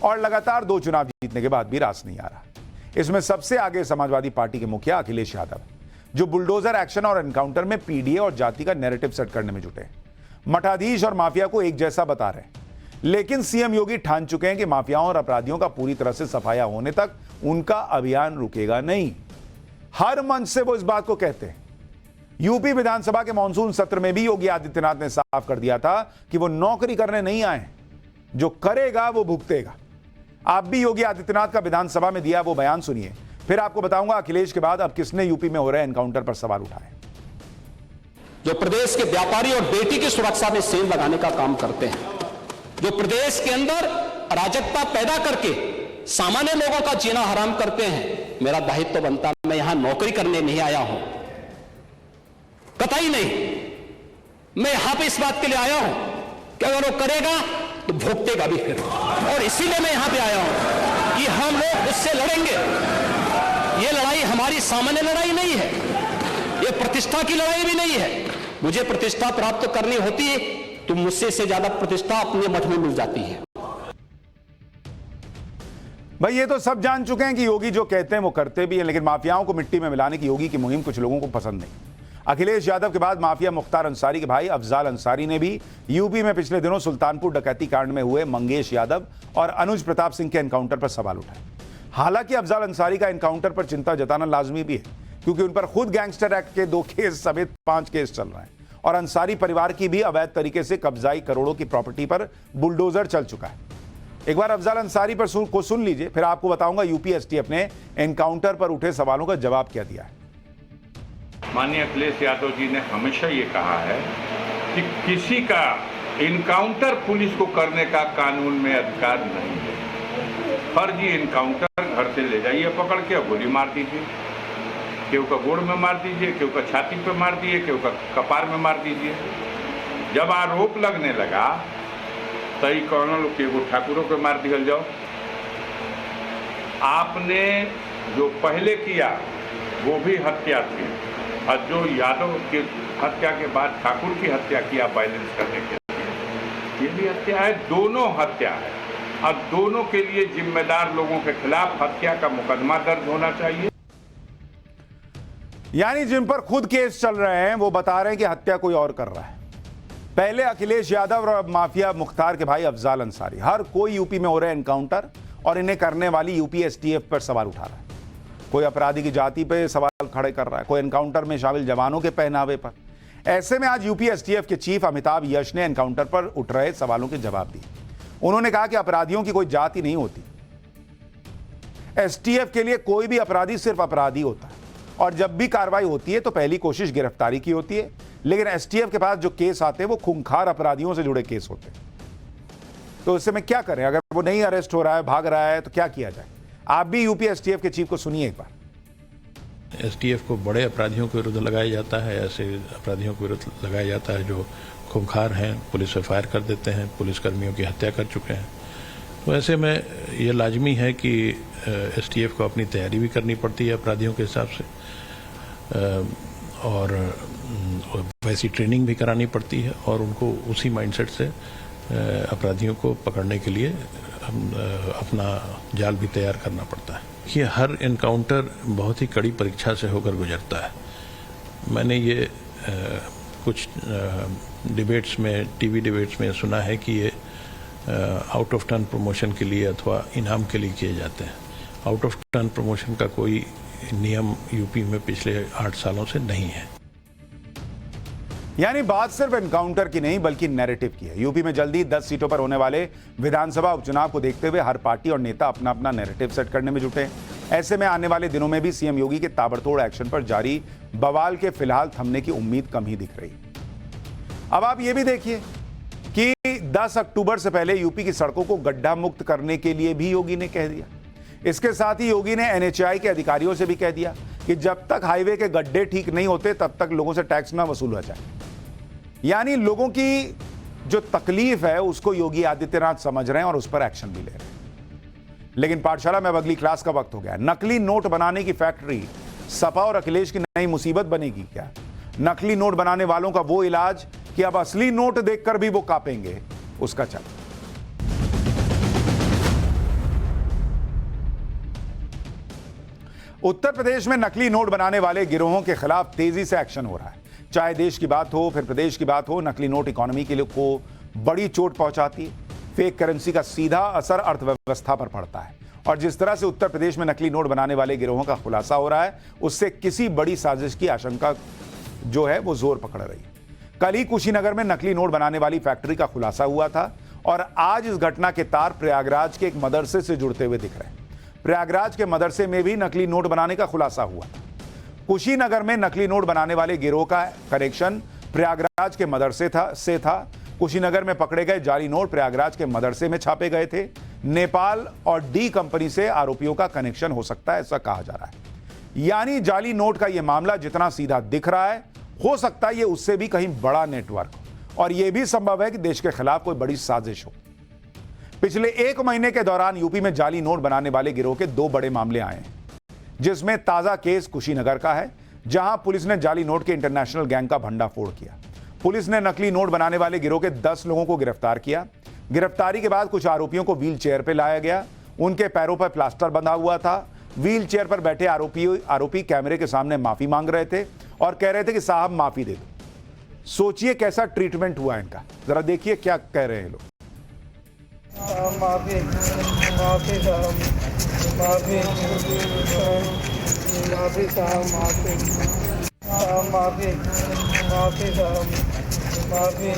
और लगातार 2 चुनाव जीतने के बाद भी रास नहीं आ रहा। इसमें सबसे आगे समाजवादी पार्टी के मुखिया अखिलेश यादव, जो बुलडोजर एक्शन और एनकाउंटर में पीडीए और जाति का नैरेटिव सेट करने में जुटे हैं। मठाधीश और माफिया को एक जैसा बता रहे हैं, लेकिन सीएम योगी ठान चुके हैं कि माफियाओं और अपराधियों का पूरी तरह से सफाया होने तक उनका अभियान रुकेगा नहीं। हर मंच से वो इस बात को कहते हैं। यूपी विधानसभा के मॉनसून सत्र में भी योगी आदित्यनाथ ने साफ कर दिया था कि वो नौकरी करने नहीं आए, जो करेगा वो भुगतेगा। आप भी योगी आदित्यनाथ का विधानसभा में दिया वो बयान सुनिए, फिर आपको बताऊंगा अखिलेश के बाद अब किसने यूपी में हो रहे एनकाउंटर पर सवाल उठाए। जो प्रदेश के व्यापारी और बेटी की सुरक्षा में सेल लगाने का काम करते हैं, जो प्रदेश के अंदर अराजकता पैदा करके सामान्य लोगों का जीना हराम करते हैं, मेरा दायित्व बनता है, मैं यहां नौकरी करने नहीं आया हूं, कतई नहीं। मैं यहां पे इस बात के लिए आया हूं कि अगर वो करेगा तो भुगतेगा भी फिर, और इसीलिए मैं यहां पे आया हूं कि हम लोग उससे लड़ेंगे। ये लड़ाई हमारी सामान्य लड़ाई नहीं है, ये प्रतिष्ठा की लड़ाई भी नहीं है। मुझे प्रतिष्ठा प्राप्त करनी होती है तो मुझसे से ज्यादा प्रतिष्ठा अपने मठ में मिल जाती है। भाई ये तो सब जान चुके हैं कि योगी जो कहते हैं वो करते भी हैं, लेकिन माफियाओं को मिट्टी में मिलाने की योगी की मुहिम कुछ लोगों को पसंद नहीं। अखिलेश यादव के बाद माफिया मुख्तार अंसारी के भाई अफजाल अंसारी ने भी यूपी में पिछले दिनों सुल्तानपुर डकैती कांड में हुए मंगेश यादव और अनुज प्रताप सिंह के एनकाउंटर पर सवाल उठाए। हालांकि अफजाल अंसारी का एनकाउंटर पर चिंता जताना लाजमी भी है, क्योंकि उन पर खुद गैंगस्टर एक्ट के 2 केस समेत 5 केस चल रहे हैं और अंसारी परिवार की भी अवैध तरीके से कब्जाई करोड़ों की प्रॉपर्टी पर बुलडोजर चल चुका है। एक बार अफजाल अंसारी पर सुन लीजिए, फिर आपको बताऊंगा यूपी एसटीएफ ने एनकाउंटर पर उठे सवालों का जवाब क्या दिया है। माननीय अखिलेश यादव जी ने हमेशा ये कहा है कि किसी का इनकाउंटर पुलिस को करने का कानून में अधिकार नहीं है। फर्जी इनकाउंटर घर से ले जाइए पकड़ के, गोली मार दीजिए, केहू का गोड़ में मार दीजिए, केहू का छाती पे मार दीजिए, केहू का कपार में मार दीजिए। जब आरोप लगने लगा तई कौन लोग केहू ठाकुरों पे मार दिया जाओ। आपने जो पहले किया वो भी हत्या थी, और जो यादव की हत्या के बाद ठाकुर की हत्या किया वायलेंस करने के लिए, ये भी हत्या है। दोनों हत्या है। और दोनों के लिए जिम्मेदार लोगों के खिलाफ हत्या का मुकदमा दर्ज होना चाहिए। यानी जिन पर खुद केस चल रहे हैं वो बता रहे हैं कि हत्या कोई और कर रहा है। पहले अखिलेश यादव और अब माफिया मुख्तार के भाई अफजाल अंसारी, हर कोई यूपी में हो रहे एनकाउंटर और इन्हें करने वाली यूपी एसटीएफ पर सवाल उठा रहा है। कोई अपराधी की जाति पे सवाल खड़े कर रहा है, कोई एनकाउंटर में शामिल जवानों के पहनावे पर। ऐसे में आज यूपी एसटीएफ के चीफ अमिताभ यश ने एनकाउंटर पर उठ रहे सवालों के जवाब दिए। उन्होंने कहा कि अपराधियों की कोई जाति नहीं होती, एसटीएफ के लिए कोई भी अपराधी सिर्फ अपराधी होता है और जब भी कार्रवाई होती है तो पहली कोशिश गिरफ्तारी की होती है, लेकिन एसटीएफ के पास जो केस आते हैं वो खूंखार अपराधियों से जुड़े केस होते हैं। तो इससे में क्या करें? अगर वो नहीं अरेस्ट हो रहा है, भाग रहा है, तो क्या किया जाए? आप भी यूपी एसटीएफ के चीफ को सुनिए एक बार। एसटीएफ को बड़े अपराधियों के विरुद्ध लगाया जाता है, ऐसे अपराधियों के विरुद्ध लगाया जाता है जो खूंखार हैं, पुलिस पे फायर कर देते हैं, पुलिसकर्मियों की हत्या कर चुके हैं। तो ऐसे में ये लाजमी है कि एसटीएफ को अपनी तैयारी भी करनी पड़ती है अपराधियों के हिसाब से, और वैसी ट्रेनिंग भी करानी पड़ती है और उनको उसी माइंडसेट से अपराधियों को पकड़ने के लिए अपना जाल भी तैयार करना पड़ता है। ये हर एनकाउंटर बहुत ही कड़ी परीक्षा से होकर गुजरता है। मैंने ये कुछ डिबेट्स में, टीवी डिबेट्स में सुना है कि ये आउट ऑफ टर्न प्रमोशन के लिए अथवा इनाम के लिए किए जाते हैं। आउट ऑफ टर्न प्रमोशन का कोई नियम यूपी में पिछले 8 सालों से नहीं है। यानी बात सिर्फ एनकाउंटर की नहीं बल्कि नैरेटिव की है। यूपी में जल्दी 10 सीटों पर होने वाले विधानसभा उपचुनाव को देखते हुए हर पार्टी और नेता अपना अपना नैरेटिव सेट करने में जुटे हैं। ऐसे में आने वाले दिनों में भी सीएम योगी के ताबड़तोड़ एक्शन पर जारी बवाल के फिलहाल थमने की उम्मीद कम ही दिख रही। अब आप ये भी देखिए कि 10 अक्टूबर से पहले यूपी की सड़कों को गड्ढा मुक्त करने के लिए भी योगी ने कह दिया। इसके साथ ही योगी ने एनएचएआई के अधिकारियों से भी कह दिया कि जब तक हाईवे के गड्ढे ठीक नहीं होते तब तक लोगों से टैक्स ना वसूला जाए। यानी लोगों की जो तकलीफ है उसको योगी आदित्यनाथ समझ रहे हैं और उस पर एक्शन भी ले रहे हैं। लेकिन पाठशाला में अब अगली क्लास का वक्त हो गया। नकली नोट बनाने की फैक्ट्री सपा और अखिलेश की नई मुसीबत बनेगी क्या? नकली नोट बनाने वालों का वो इलाज कि अब असली नोट देखकर भी वो कांपेंगे, उसका चल। उत्तर प्रदेश में नकली नोट बनाने वाले गिरोहों के खिलाफ तेजी से एक्शन हो रहा है। चाहे देश की बात हो फिर प्रदेश की बात हो, नकली नोट इकोनॉमी के लिए को बड़ी चोट पहुंचाती है। फेक करेंसी का सीधा असर अर्थव्यवस्था पर पड़ता है और जिस तरह से उत्तर प्रदेश में नकली नोट बनाने वाले गिरोहों का खुलासा हो रहा है उससे किसी बड़ी साजिश की आशंका जो है वो जोर पकड़ रही है। कल ही कुशीनगर में नकली नोट बनाने वाली फैक्ट्री का खुलासा हुआ था और आज इस घटना के तार प्रयागराज के एक मदरसे से जुड़ते हुए दिख रहे हैं। प्रयागराज के मदरसे में भी नकली नोट बनाने का खुलासा हुआ। कुशीनगर में नकली नोट बनाने वाले गिरोह का कनेक्शन प्रयागराज के मदरसे से था। कुशीनगर में पकड़े गए जाली नोट प्रयागराज के मदरसे में छापे गए थे। नेपाल और डी कंपनी से आरोपियों का कनेक्शन हो सकता है, ऐसा कहा जा रहा है। यानी जाली नोट का यह मामला जितना सीधा दिख रहा है, हो सकता है ये उससे भी कहीं बड़ा नेटवर्क हो और यह भी संभव है कि देश के खिलाफ कोई बड़ी साजिश हो। पिछले 1 महीने के दौरान यूपी में जाली नोट बनाने वाले गिरोह के 2 बड़े मामले आए हैं, जिसमें ताजा केस कुशीनगर का है, जहां पुलिस ने जाली नोट के इंटरनेशनल गैंग का भंडाफोड़ किया। पुलिस ने नकली नोट बनाने वाले गिरोह के 10 लोगों को गिरफ्तार किया। गिरफ्तारी के बाद कुछ आरोपियों को व्हील चेयर पर लाया गया। उनके पैरों पर प्लास्टर बंधा हुआ था। व्हील चेयर पर बैठे आरोपी कैमरे के सामने माफी मांग रहे थे और कह रहे थे कि साहब माफी दे दो। सोचिए कैसा ट्रीटमेंट हुआ इनका, जरा देखिए क्या कह रहे हैं लोग। माफी माफी साहब, माफी माफी साहब, माफी माफी माफी साहब, माफी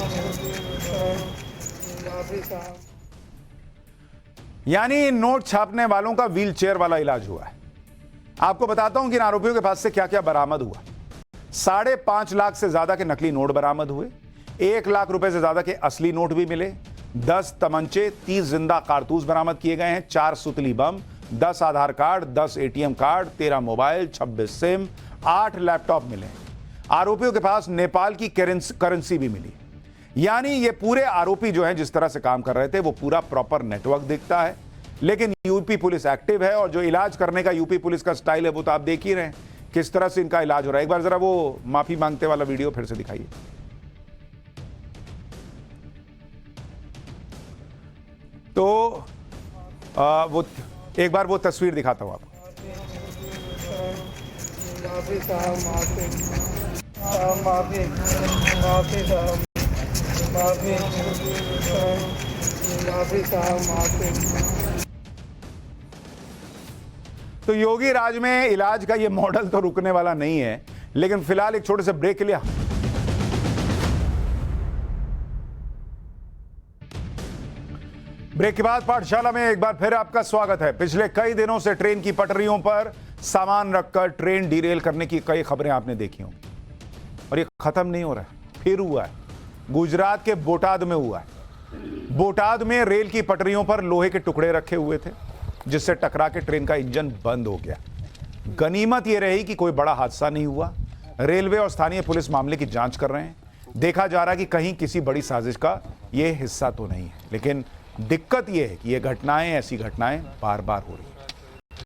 माफी साहब। यानी नोट छापने वालों का व्हील चेयर वाला इलाज हुआ है। आपको बताता हूं कि इन आरोपियों के पास से क्या क्या बरामद हुआ। 5.5 लाख से ज्यादा के नकली नोट बरामद हुए। 1 लाख रुपए से ज्यादा के असली नोट भी मिले। 10 तमंचे, 30 जिंदा कारतूस बरामद किए गए हैं। 4 सुतली bomb, 10 Aadhaar card, 10 ATM card, 13 mobile, 26 SIM, 8 laptop मिले। आरोपियों के पास नेपाल की करेंसी भी मिली। यानी ये पूरे आरोपी जो हैं जिस तरह से काम कर रहे थे वो पूरा प्रॉपर नेटवर्क दिखता है। लेकिन यूपी पुलिस एक्टिव है और जो इलाज करने का यूपी पुलिस का स्टाइल है वो तो आप देख ही रहे हैं किस तरह से इनका इलाज हो रहा है। एक बार जरा वो माफी मांगते वाला वीडियो फिर से दिखाइए। तो वो एक बार वो तस्वीर दिखाता हूँ आपको। माफी साहब, माफी साहब, माफी माफी साहब, माफी माफी साहब, माफी। तो योगी राज में इलाज का ये मॉडल तो रुकने वाला नहीं है, लेकिन फिलहाल एक छोटे से ब्रेक के लिए ब्रेक के बाद पाठशाला में एक बार फिर आपका स्वागत है। पिछले कई दिनों से ट्रेन की पटरियों पर सामान रखकर ट्रेन डिरेल करने की कई खबरें आपने देखी होंगी और ये खत्म नहीं हो रहा है, फिर हुआ है। गुजरात के बोटाद में हुआ है। बोटाद में रेल की पटरियों पर लोहे के टुकड़े रखे हुए थे, जिससे टकरा के ट्रेन का इंजन बंद हो गया। गनीमत यह रही कि कोई बड़ा हादसा नहीं हुआ। रेलवे और स्थानीय पुलिस मामले की जांच कर रहे हैं। देखा जा रहा है कि कहीं किसी बड़ी साजिश का यह हिस्सा तो नहीं है, लेकिन दिक्कत यह है कि ये घटनाएं, ऐसी घटनाएं बार बार हो रही हैं।